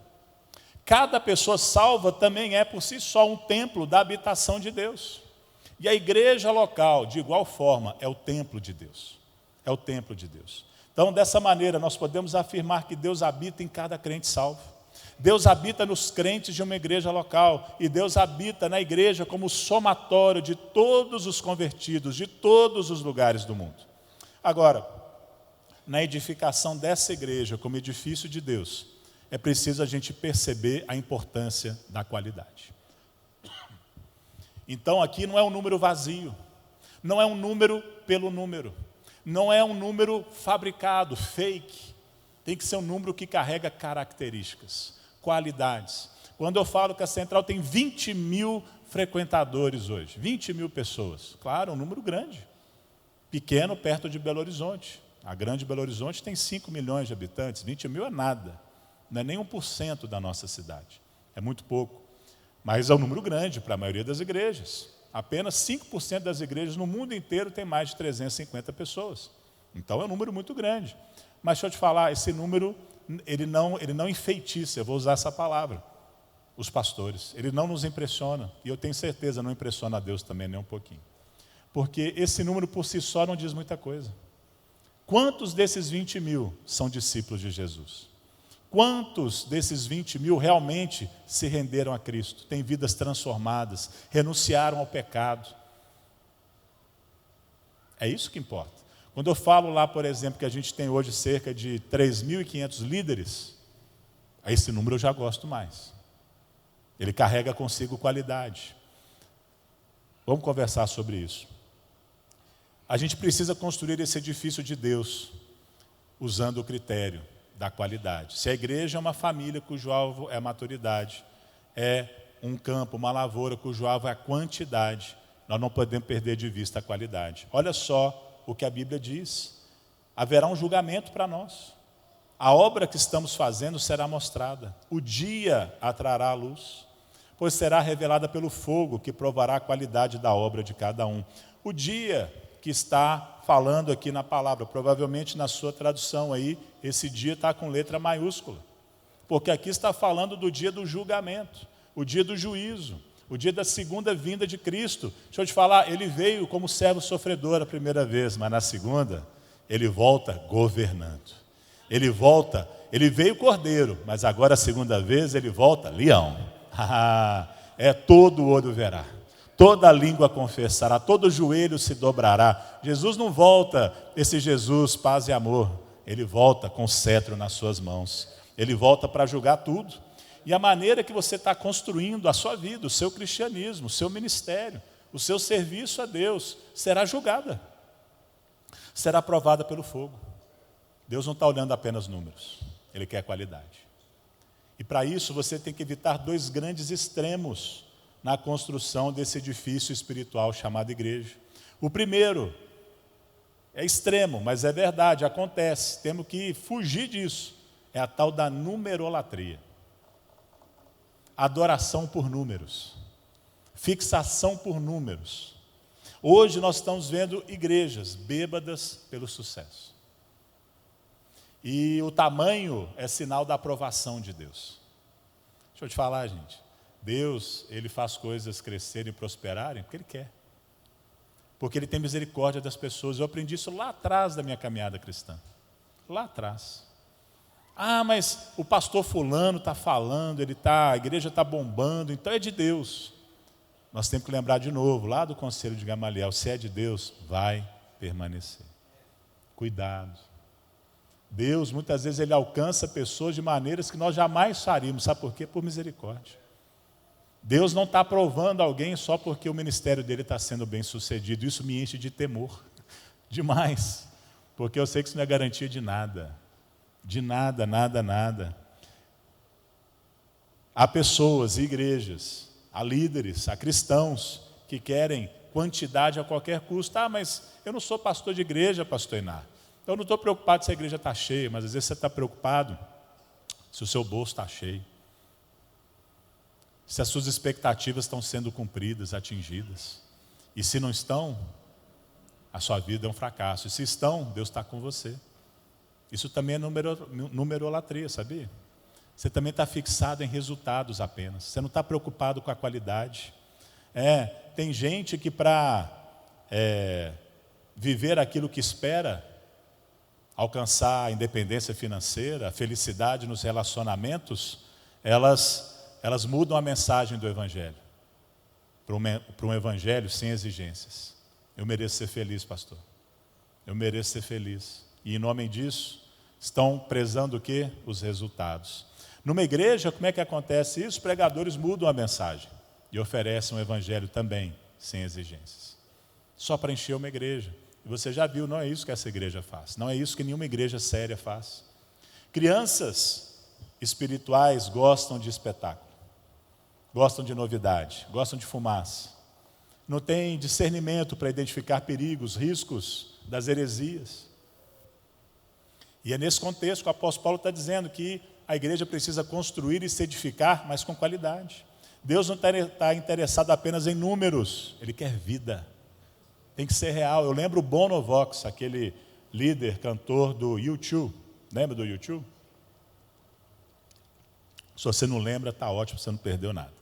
Cada pessoa salva também é por si só um templo da habitação de Deus. E a igreja local, de igual forma, é o templo de Deus. É o templo de Deus. Então, dessa maneira, nós podemos afirmar que Deus habita em cada crente salvo. Deus habita nos crentes de uma igreja local. E Deus habita na igreja como somatório de todos os convertidos, de todos os lugares do mundo. Agora, na edificação dessa igreja como edifício de Deus, é preciso a gente perceber a importância da qualidade. Então aqui não é um número vazio, não é um número pelo número, não é um número fabricado, fake. Tem que ser um número que carrega características, qualidades. Quando eu falo que a Central tem 20 mil frequentadores hoje, 20 mil pessoas, claro, um número grande, pequeno perto de Belo Horizonte. A grande Belo Horizonte tem 5 milhões de habitantes, 20 mil é nada, não é nem 1% da nossa cidade, é muito pouco. Mas é um número grande para a maioria das igrejas. Apenas 5% das igrejas no mundo inteiro tem mais de 350 pessoas. Então é um número muito grande. Mas deixa eu te falar, esse número, ele não enfeitiça, eu vou usar essa palavra, os pastores. Ele não nos impressiona, e eu tenho certeza, não impressiona a Deus também nem um pouquinho. Porque esse número por si só não diz muita coisa. Quantos desses 20 mil são discípulos de Jesus? Quantos desses 20 mil realmente se renderam a Cristo, têm vidas transformadas, renunciaram ao pecado? É isso que importa. Quando eu falo lá, por exemplo, que a gente tem hoje cerca de 3.500 líderes, a esse número eu já gosto mais. Ele carrega consigo qualidade. Vamos conversar sobre isso. A gente precisa construir esse edifício de Deus, usando o critério da qualidade. Se a igreja é uma família cujo alvo é a maturidade, é um campo, uma lavoura cujo alvo é a quantidade, nós não podemos perder de vista a qualidade. Olha só o que a Bíblia diz. Haverá um julgamento para nós. A obra que estamos fazendo será mostrada. O dia atrará a luz, pois será revelada pelo fogo que provará a qualidade da obra de cada um. O dia que está falando aqui na palavra, provavelmente na sua tradução aí, esse dia está com letra maiúscula, porque aqui está falando do dia do julgamento, o dia do juízo, o dia da segunda vinda de Cristo. Deixa eu te falar, ele veio como servo sofredor a primeira vez, mas na segunda, ele volta governando. Ele veio cordeiro, mas agora a segunda vez ele volta leão. É todo olho verá. toda língua confessará, todo joelho se dobrará. Jesus não volta, esse Jesus, paz e amor, ele volta com o cetro nas suas mãos. Ele volta para julgar tudo. E a maneira que você está construindo a sua vida, o seu cristianismo, o seu ministério, o seu serviço a Deus, será julgada. Será provada pelo fogo. Deus não está olhando apenas números, Ele quer qualidade. E para isso você tem que evitar dois grandes extremos na construção desse edifício espiritual chamado igreja. O primeiro é extremo, mas é verdade, acontece. Temos que fugir disso. É a tal da numerolatria. Adoração por números. Fixação por números. Hoje nós estamos vendo igrejas bêbadas pelo sucesso. E o tamanho é sinal da aprovação de Deus. Deixa eu te falar, gente. Deus, Ele faz coisas crescerem e prosperarem porque Ele quer. Porque Ele tem misericórdia das pessoas. Eu aprendi isso lá atrás da minha caminhada cristã. Lá atrás. Ah, mas o pastor fulano está falando, a igreja está bombando, então é de Deus. Nós temos que lembrar de novo, lá do conselho de Gamaliel, se é de Deus, vai permanecer. Cuidado. Deus, muitas vezes, Ele alcança pessoas de maneiras que nós jamais faríamos. Sabe por quê? Por misericórdia. Deus não está aprovando alguém só porque o ministério dele está sendo bem sucedido. Isso me enche de temor. Demais. Porque eu sei que isso não é garantia de nada. De nada, nada, nada. Há pessoas, igrejas, há líderes, há cristãos que querem quantidade a qualquer custo. Ah, mas eu não sou pastor de igreja, pastor Iná. Então eu não estou preocupado se a igreja está cheia, mas às vezes você está preocupado se o seu bolso está cheio. Se as suas expectativas estão sendo cumpridas, atingidas. E se não estão, a sua vida é um fracasso. E se estão, Deus está com você. Isso também é numerolatria, sabia? Você também está fixado em resultados apenas. Você não está preocupado com a qualidade. Tem gente que para viver aquilo que espera, alcançar a independência financeira, a felicidade nos relacionamentos, elas mudam a mensagem do Evangelho para um Evangelho sem exigências. Eu mereço ser feliz, pastor. Eu mereço ser feliz. E em nome disso, estão prezando o quê? Os resultados. Numa igreja, como é que acontece isso? Os pregadores mudam a mensagem e oferecem um evangelho também, sem exigências. Só para encher uma igreja. E você já viu, não é isso que essa igreja faz. Não é isso que nenhuma igreja séria faz. Crianças espirituais gostam de espetáculo. Gostam de novidade, gostam de fumaça. Não tem discernimento para identificar perigos, riscos das heresias. E é nesse contexto que o apóstolo Paulo está dizendo que a igreja precisa construir e se edificar, mas com qualidade. Deus não está interessado apenas em números, Ele quer vida. Tem que ser real. Eu lembro o Bono Vox, aquele líder, cantor do U2. Lembra do U2? Se você não lembra, está ótimo, você não perdeu nada.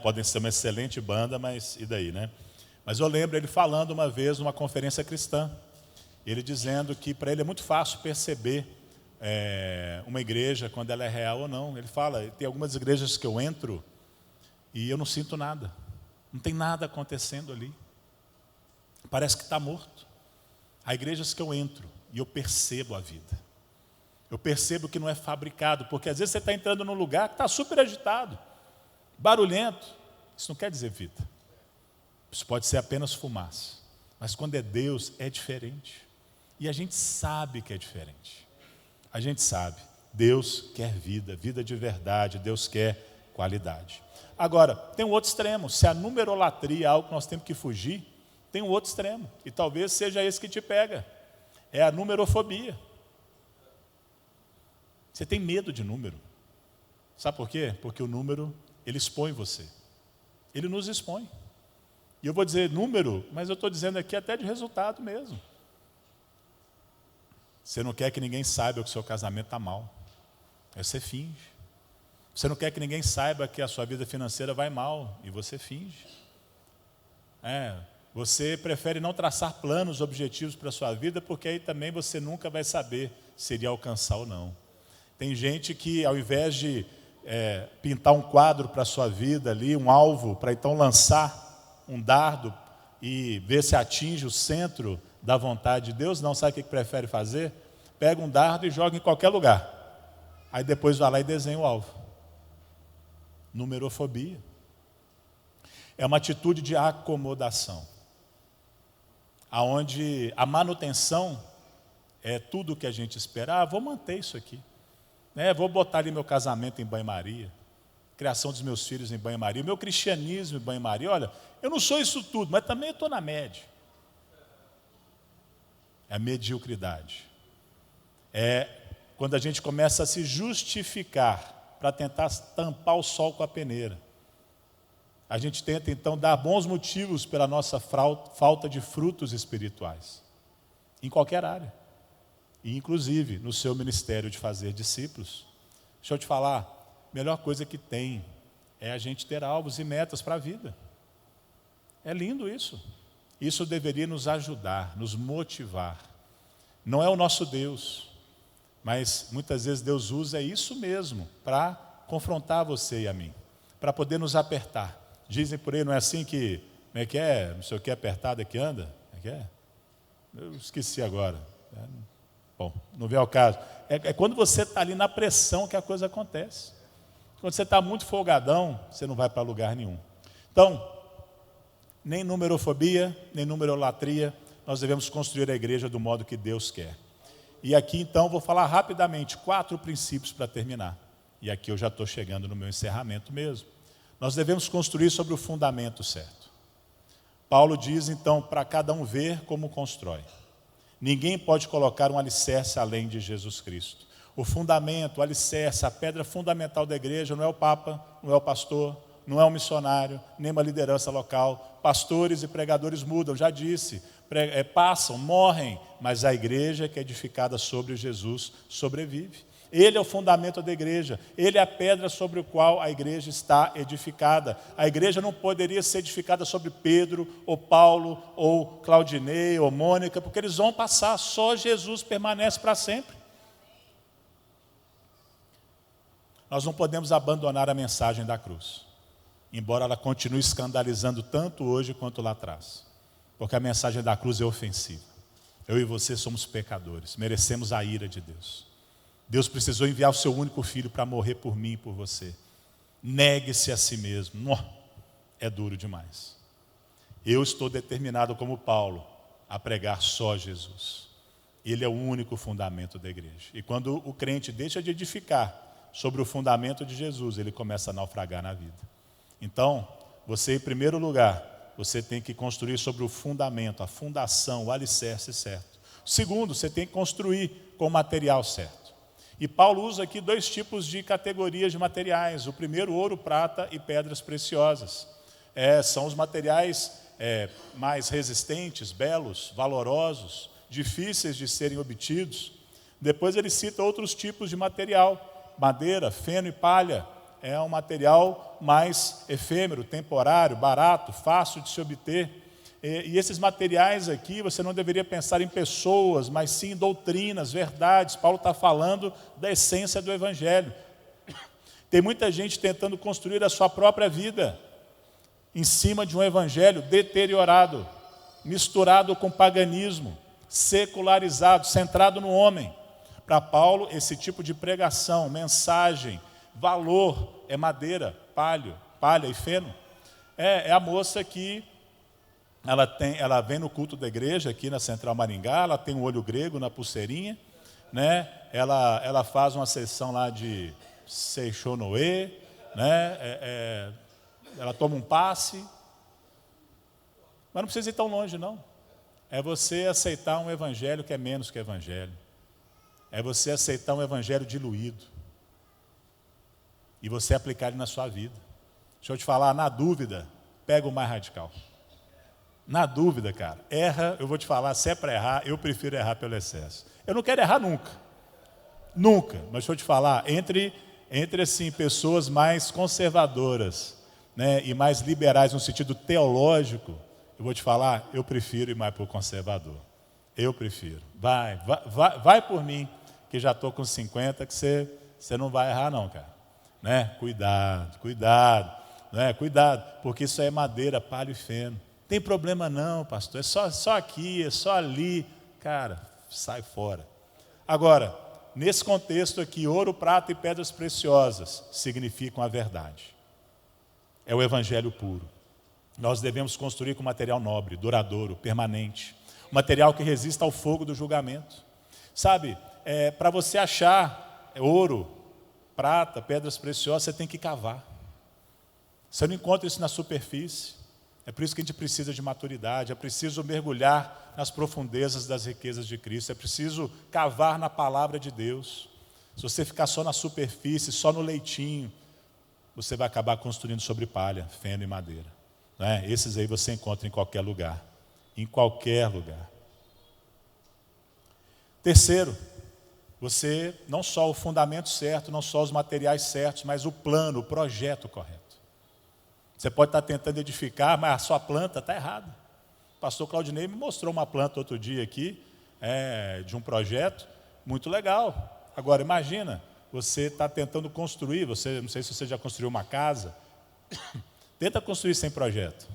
Podem ser uma excelente banda, mas e daí, né? Mas eu lembro ele falando uma vez numa conferência cristã. Ele dizendo que para ele é muito fácil perceber uma igreja, quando ela é real ou não. Ele fala, tem algumas igrejas que eu entro e eu não sinto nada. Não tem nada acontecendo ali. Parece que está morto. Há igrejas que eu entro e eu percebo a vida. Eu percebo que não é fabricado, porque às vezes você está entrando num lugar que está super agitado, barulhento. Isso não quer dizer vida. Isso pode ser apenas fumaça. Mas quando é Deus, é diferente. E a gente sabe que é diferente. A gente sabe. Deus quer vida, vida de verdade. Deus quer qualidade. Agora, tem um outro extremo. Se a numerolatria é algo que nós temos que fugir, tem um outro extremo. E talvez seja esse que te pega. É a numerofobia. Você tem medo de número. Sabe por quê? Porque o número, ele expõe você. Ele nos expõe. E eu vou dizer número, mas eu estou dizendo aqui até de resultado mesmo. Você não quer que ninguém saiba que o seu casamento está mal. Aí você finge. Você não quer que ninguém saiba que a sua vida financeira vai mal. E você finge. Você prefere não traçar planos, objetivos para a sua vida, porque aí também você nunca vai saber se iria alcançar ou não. Tem gente que, ao invés de pintar um quadro para a sua vida ali, um alvo, para então lançar um dardo e ver se atinge o centro da vontade de Deus. Não, sabe o que prefere fazer? Pega um dardo e joga em qualquer lugar. Aí depois vai lá e desenha o alvo. Numerofobia. É uma atitude de acomodação, aonde a manutenção é tudo o que a gente espera. Vou manter isso aqui, né? Vou botar ali meu casamento em banho-maria, criação dos meus filhos em banho-maria, meu cristianismo em banho-maria. Olha, eu não sou isso tudo, mas também estou na média. É a mediocridade. É quando a gente começa a se justificar para tentar tampar o sol com a peneira. A gente tenta, então, dar bons motivos pela nossa falta de frutos espirituais, em qualquer área, e inclusive no seu ministério de fazer discípulos. Deixa eu te falar, a melhor coisa que tem é a gente ter alvos e metas para a vida. É lindo isso. Isso deveria nos ajudar, nos motivar. Não é o nosso Deus, mas muitas vezes Deus usa isso mesmo para confrontar você e a mim, para poder nos apertar. Dizem por aí, não é assim que, como é que é? Não sei o que, apertado é que anda? Como é que é? Eu esqueci agora. Bom, não vem ao caso. É quando você está ali na pressão que a coisa acontece. Quando você está muito folgadão, você não vai para lugar nenhum. Então, nem numerofobia, nem numerolatria, nós devemos construir a igreja do modo que Deus quer. E aqui, então, vou falar rapidamente 4 princípios para terminar. E aqui eu já estou chegando no meu encerramento mesmo. Nós devemos construir sobre o fundamento certo. Paulo diz, então, para cada um ver como constrói. Ninguém pode colocar um alicerce além de Jesus Cristo. O fundamento, o alicerce, a pedra fundamental da igreja não é o Papa, não é o pastor, não é um missionário, nem uma liderança local. Pastores e pregadores mudam, já disse, passam, morrem, mas a igreja que é edificada sobre Jesus sobrevive. Ele é o fundamento da igreja, ele é a pedra sobre a qual a igreja está edificada. A igreja não poderia ser edificada sobre Pedro, ou Paulo, ou Claudinei, ou Mônica, porque eles vão passar, só Jesus permanece para sempre. Nós não podemos abandonar a mensagem da cruz, embora ela continue escandalizando tanto hoje quanto lá atrás, porque a mensagem da cruz é ofensiva. Eu e você somos pecadores, merecemos a ira de Deus. Deus precisou enviar o seu único filho para morrer por mim e por você. Negue-se a si mesmo. É duro demais. Eu estou determinado como Paulo a pregar só Jesus. Ele é o único fundamento da igreja. E quando o crente deixa de edificar sobre o fundamento de Jesus, ele começa a naufragar na vida. Então, você em primeiro lugar, você tem que construir sobre o fundamento, a fundação, o alicerce certo. Segundo, você tem que construir com o material certo. E Paulo usa aqui 2 tipos de categorias de materiais. O primeiro, ouro, prata e pedras preciosas. São os materiais mais resistentes, belos, valorosos, difíceis de serem obtidos. Depois ele cita outros tipos de material. Madeira, feno e palha. É um material mais efêmero, temporário, barato, fácil de se obter. E esses materiais aqui, você não deveria pensar em pessoas, mas sim em doutrinas, verdades. Paulo está falando da essência do Evangelho. Tem muita gente tentando construir a sua própria vida em cima de um Evangelho deteriorado, misturado com paganismo, secularizado, centrado no homem. Para Paulo, esse tipo de pregação, mensagem, valor é madeira, palha e feno. É a moça que ela vem no culto da igreja aqui na Central Maringá, ela tem um olho grego na pulseirinha, né? Ela faz uma sessão lá de Seixonoê, né? Ela toma um passe, mas não precisa ir tão longe não. É você aceitar um evangelho que é menos que evangelho. É você aceitar um evangelho diluído e você aplicar ele na sua vida. Deixa eu te falar, na dúvida, pega o mais radical. Na dúvida, cara, erra, eu vou te falar, se é para errar, eu prefiro errar pelo excesso. Eu não quero errar nunca, mas deixa eu te falar, entre assim, pessoas mais conservadoras, né, e mais liberais no sentido teológico, eu vou te falar, eu prefiro ir mais para o conservador. Eu prefiro. Vai por mim, que já estou com 50, que você não vai errar não, cara. Né? Cuidado. né? Cuidado, porque isso é madeira, palha e feno. Tem problema não, pastor, é só aqui, é só ali. Cara, sai fora. Agora, nesse contexto aqui, ouro, prata e pedras preciosas significam a verdade. É o evangelho puro. Nós devemos construir com material nobre, duradouro, permanente. Material que resista ao fogo do julgamento. Sabe, para você achar ouro, prata, pedras preciosas, você tem que cavar. Você não encontra isso na superfície. É por isso que a gente precisa de maturidade, é preciso mergulhar nas profundezas das riquezas de Cristo, é preciso cavar na palavra de Deus. Se você ficar só na superfície, só no leitinho, você vai acabar construindo sobre palha, feno e madeira. Né? Esses aí você encontra em qualquer lugar. Em qualquer lugar. Terceiro, você, não só o fundamento certo, não só os materiais certos, mas o plano, o projeto correto. Você pode estar tentando edificar, mas a sua planta está errada. O pastor Claudinei me mostrou uma planta outro dia aqui, de um projeto muito legal. Agora, imagina, você está tentando construir, não sei se você já construiu uma casa, tenta construir sem projeto.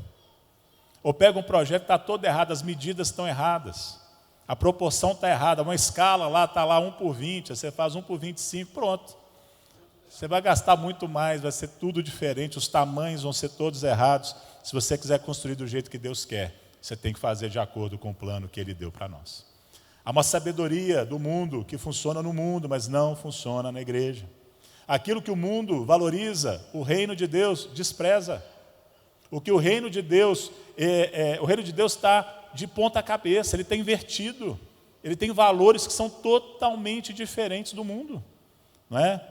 Ou pega um projeto que está todo errado, as medidas estão erradas. A proporção está errada, uma escala lá, está lá 1:20, você faz 1:25, pronto. Você vai gastar muito mais, vai ser tudo diferente, os tamanhos vão ser todos errados. Se você quiser construir do jeito que Deus quer, você tem que fazer de acordo com o plano que Ele deu para nós. Há uma sabedoria do mundo que funciona no mundo, mas não funciona na igreja. Aquilo que o mundo valoriza, o reino de Deus despreza. O que o reino de Deus, o reino de Deus está de ponta cabeça, ele está invertido. Ele tem valores que são totalmente diferentes do mundo. Não é?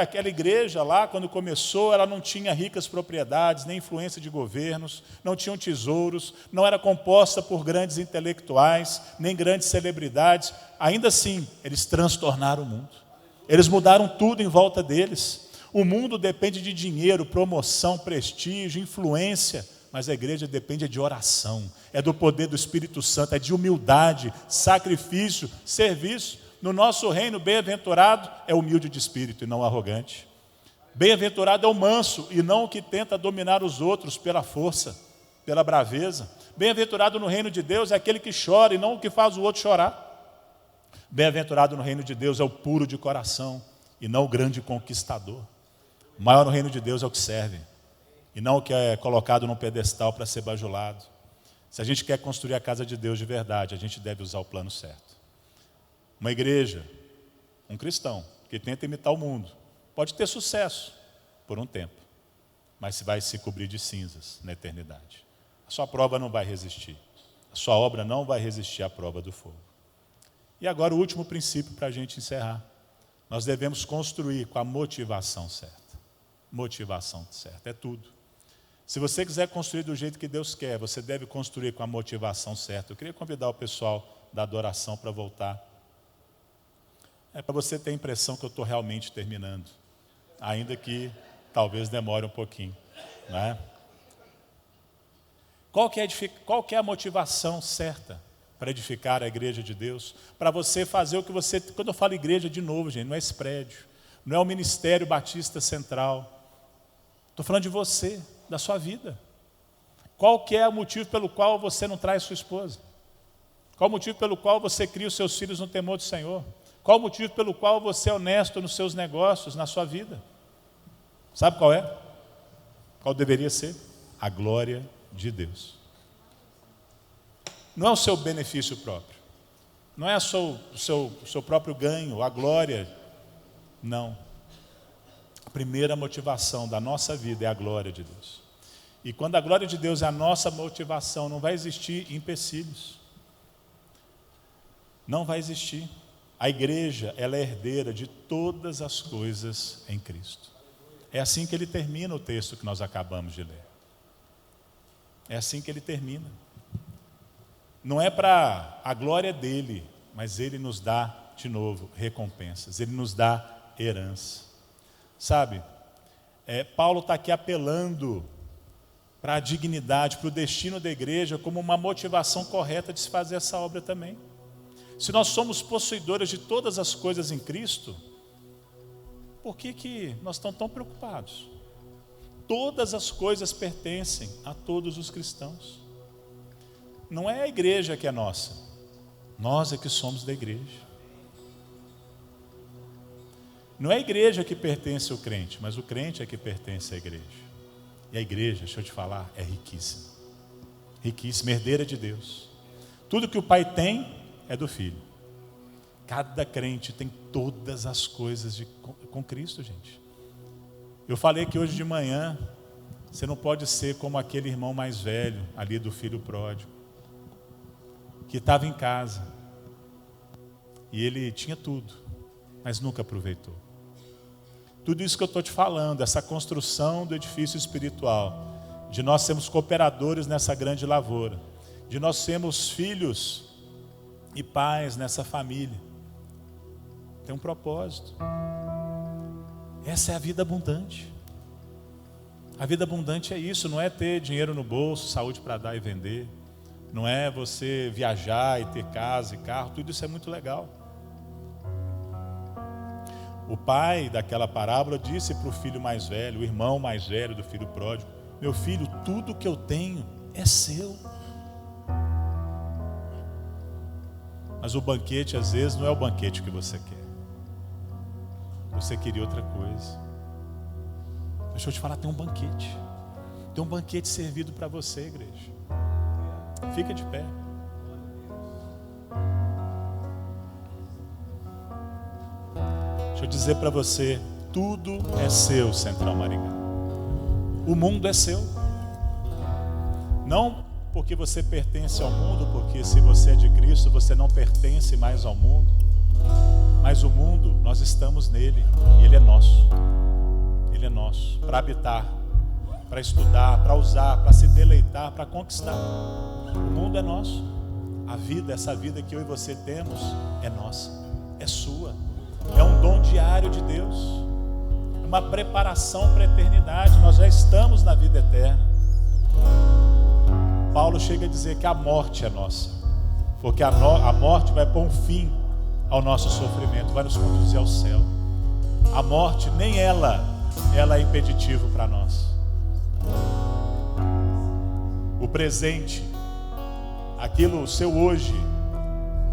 Aquela igreja lá, quando começou, ela não tinha ricas propriedades, nem influência de governos, não tinham tesouros, não era composta por grandes intelectuais, nem grandes celebridades. Ainda assim, eles transtornaram o mundo. Eles mudaram tudo em volta deles. O mundo depende de dinheiro, promoção, prestígio, influência, mas a igreja depende de oração, é do poder do Espírito Santo, é de humildade, sacrifício, serviço. No nosso reino, bem-aventurado é humilde de espírito e não arrogante. Bem-aventurado é o manso e não o que tenta dominar os outros pela força, pela braveza. Bem-aventurado no reino de Deus é aquele que chora e não o que faz o outro chorar. Bem-aventurado no reino de Deus é o puro de coração e não o grande conquistador. O maior no reino de Deus é o que serve e não o que é colocado num pedestal para ser bajulado. Se a gente quer construir a casa de Deus de verdade, a gente deve usar o plano certo. Uma igreja, um cristão, que tenta imitar o mundo, pode ter sucesso por um tempo, mas vai se cobrir de cinzas na eternidade. A sua prova não vai resistir. A sua obra não vai resistir à prova do fogo. E agora o último princípio para a gente encerrar. Nós devemos construir com a motivação certa. Motivação certa, é tudo. Se você quiser construir do jeito que Deus quer, você deve construir com a motivação certa. Eu queria convidar o pessoal da adoração para voltar. É para você ter a impressão que eu estou realmente terminando. Ainda que talvez demore um pouquinho. Né? Qual que é a motivação certa para edificar a igreja de Deus? Para você fazer o que você... Quando eu falo igreja, de novo, gente, não é esse prédio. Não é o Ministério Batista Central. Estou falando de você, da sua vida. Qual que é o motivo pelo qual você não traz sua esposa? Qual o motivo pelo qual você cria os seus filhos no temor do Senhor? Qual o motivo pelo qual você é honesto nos seus negócios, na sua vida? Sabe qual é? Qual deveria ser? A glória de Deus. Não é o seu benefício próprio. Não é o seu próprio ganho, a glória. Não. A primeira motivação da nossa vida é a glória de Deus. E quando a glória de Deus é a nossa motivação, não vai existir empecilhos. Não vai existir. A igreja, ela é herdeira de todas as coisas em Cristo. É assim que ele termina o texto que nós acabamos de ler. É assim que ele termina. Não é para a glória dele, mas ele nos dá, de novo, recompensas. Ele nos dá herança. Sabe, Paulo está aqui apelando para a dignidade, para o destino da igreja, como uma motivação correta de se fazer essa obra também. Se nós somos possuidores de todas as coisas em Cristo, por que nós estamos tão preocupados? todas as coisas pertencem a todos os cristãos. Não é a igreja que é nossa, nós é que somos da igreja. Não é a igreja que pertence ao crente, mas o crente é que pertence à igreja. E a igreja, deixa eu te falar, é riquíssima. Riquíssima, herdeira de Deus. Tudo que o Pai tem é do Filho. Cada crente tem todas as coisas com Cristo, gente. Eu falei que hoje de manhã, você não pode ser como aquele irmão mais velho, ali do filho pródigo, que estava em casa, e ele tinha tudo, mas nunca aproveitou. Tudo isso que eu estou te falando, essa construção do edifício espiritual, de nós sermos cooperadores nessa grande lavoura, de nós sermos filhos e pais nessa família, tem um propósito. Essa é a vida abundante. A vida abundante é isso, não é ter dinheiro no bolso, saúde para dar e vender, não é você viajar e ter casa e carro, tudo isso é muito legal. O pai daquela parábola disse para o filho mais velho, o irmão mais velho do filho pródigo: meu filho, tudo que eu tenho é seu. Mas o banquete às vezes não é o banquete que você quer. Você queria outra coisa. Deixa eu te falar, tem um banquete. Tem um banquete servido para você, igreja. Fica de pé. Deixa eu dizer para você, tudo é seu, Central Maringá. O mundo é seu. Não porque você pertence ao mundo, porque se você é de Cristo, você não pertence mais ao mundo. Mas o mundo, nós estamos nele e ele é nosso. Ele é nosso, para habitar, para estudar, para usar, para se deleitar, para conquistar. O mundo é nosso. A vida, essa vida que eu e você temos, é nossa, é sua. É um dom diário de Deus. É uma preparação para a eternidade. Nós já estamos na vida eterna. Paulo chega a dizer que a morte é nossa, porque a morte vai pôr um fim ao nosso sofrimento, vai nos conduzir ao céu. A morte, nem ela é impeditivo para nós. O presente, aquilo, o seu hoje,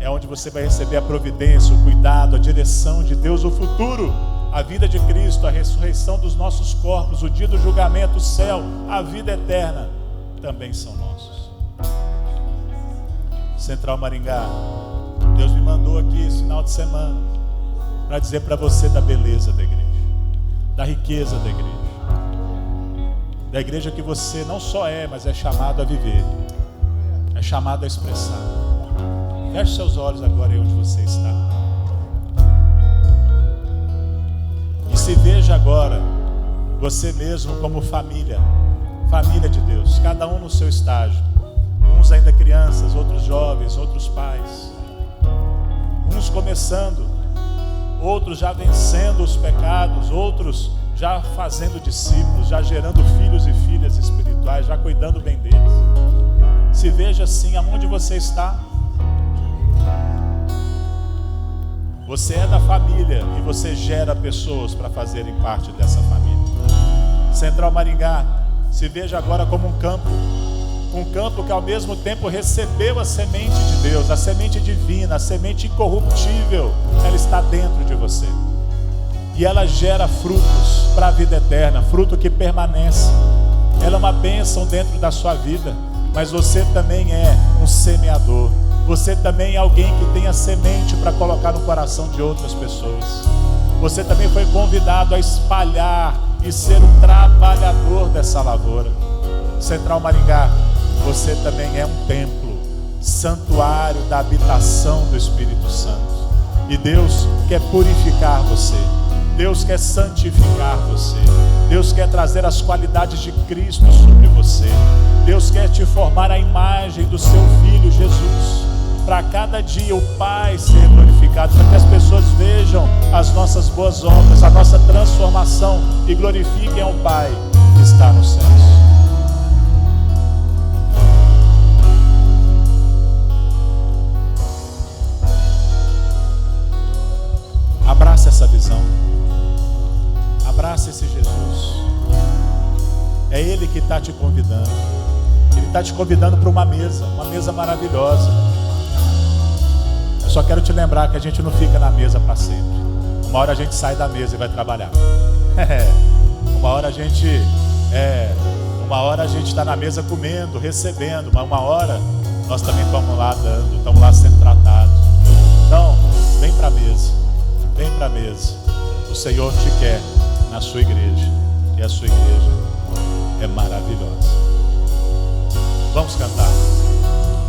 é onde você vai receber a providência, o cuidado, a direção de Deus. O futuro, a vida de Cristo, a ressurreição dos nossos corpos, o dia do julgamento, o céu, a vida eterna, também são nossos. Central Maringá, Deus me mandou aqui esse final de semana para dizer para você da beleza da igreja, da riqueza da igreja que você não só é, mas é chamado a viver, é chamado a expressar. Feche seus olhos agora aí onde você está e se veja agora você mesmo como família de Deus, cada um no seu estágio, uns ainda crianças, outros jovens, outros pais, uns começando, outros já vencendo os pecados, outros já fazendo discípulos, já gerando filhos e filhas espirituais, já cuidando bem deles. Se veja assim, aonde você está. Você é da família e você gera pessoas para fazerem parte dessa família. Central Maringá, se veja agora como um campo que ao mesmo tempo recebeu a semente de Deus, a semente divina, a semente incorruptível. Ela está dentro de você e ela gera frutos para a vida eterna, fruto que permanece. Ela é uma bênção dentro da sua vida, mas você também é um semeador. Você também é alguém que tem a semente para colocar no coração de outras pessoas. Você também foi convidado a espalhar e ser um trabalhador dessa lavoura. Central Maringá, você também é um templo, santuário da habitação do Espírito Santo. E Deus quer purificar você. Deus quer santificar você. Deus quer trazer as qualidades de Cristo sobre você. Deus quer te formar a imagem do seu Filho Jesus. Para cada dia o Pai ser glorificado, para que as pessoas vejam as nossas boas obras, a nossa transformação e glorifiquem ao Pai que está nos céus. Abraça essa visão. Abraça esse Jesus. É Ele que está te convidando. Ele está te convidando para uma mesa maravilhosa. Eu só quero te lembrar que a gente não fica na mesa para sempre. Uma hora a gente sai da mesa e vai trabalhar. Uma hora a gente está na mesa comendo, recebendo, mas uma hora nós também estamos lá dando, estamos lá sendo tratados. Então, vem para a mesa, vem para a mesa. O Senhor te quer na sua igreja, e a sua igreja é maravilhosa. Vamos cantar.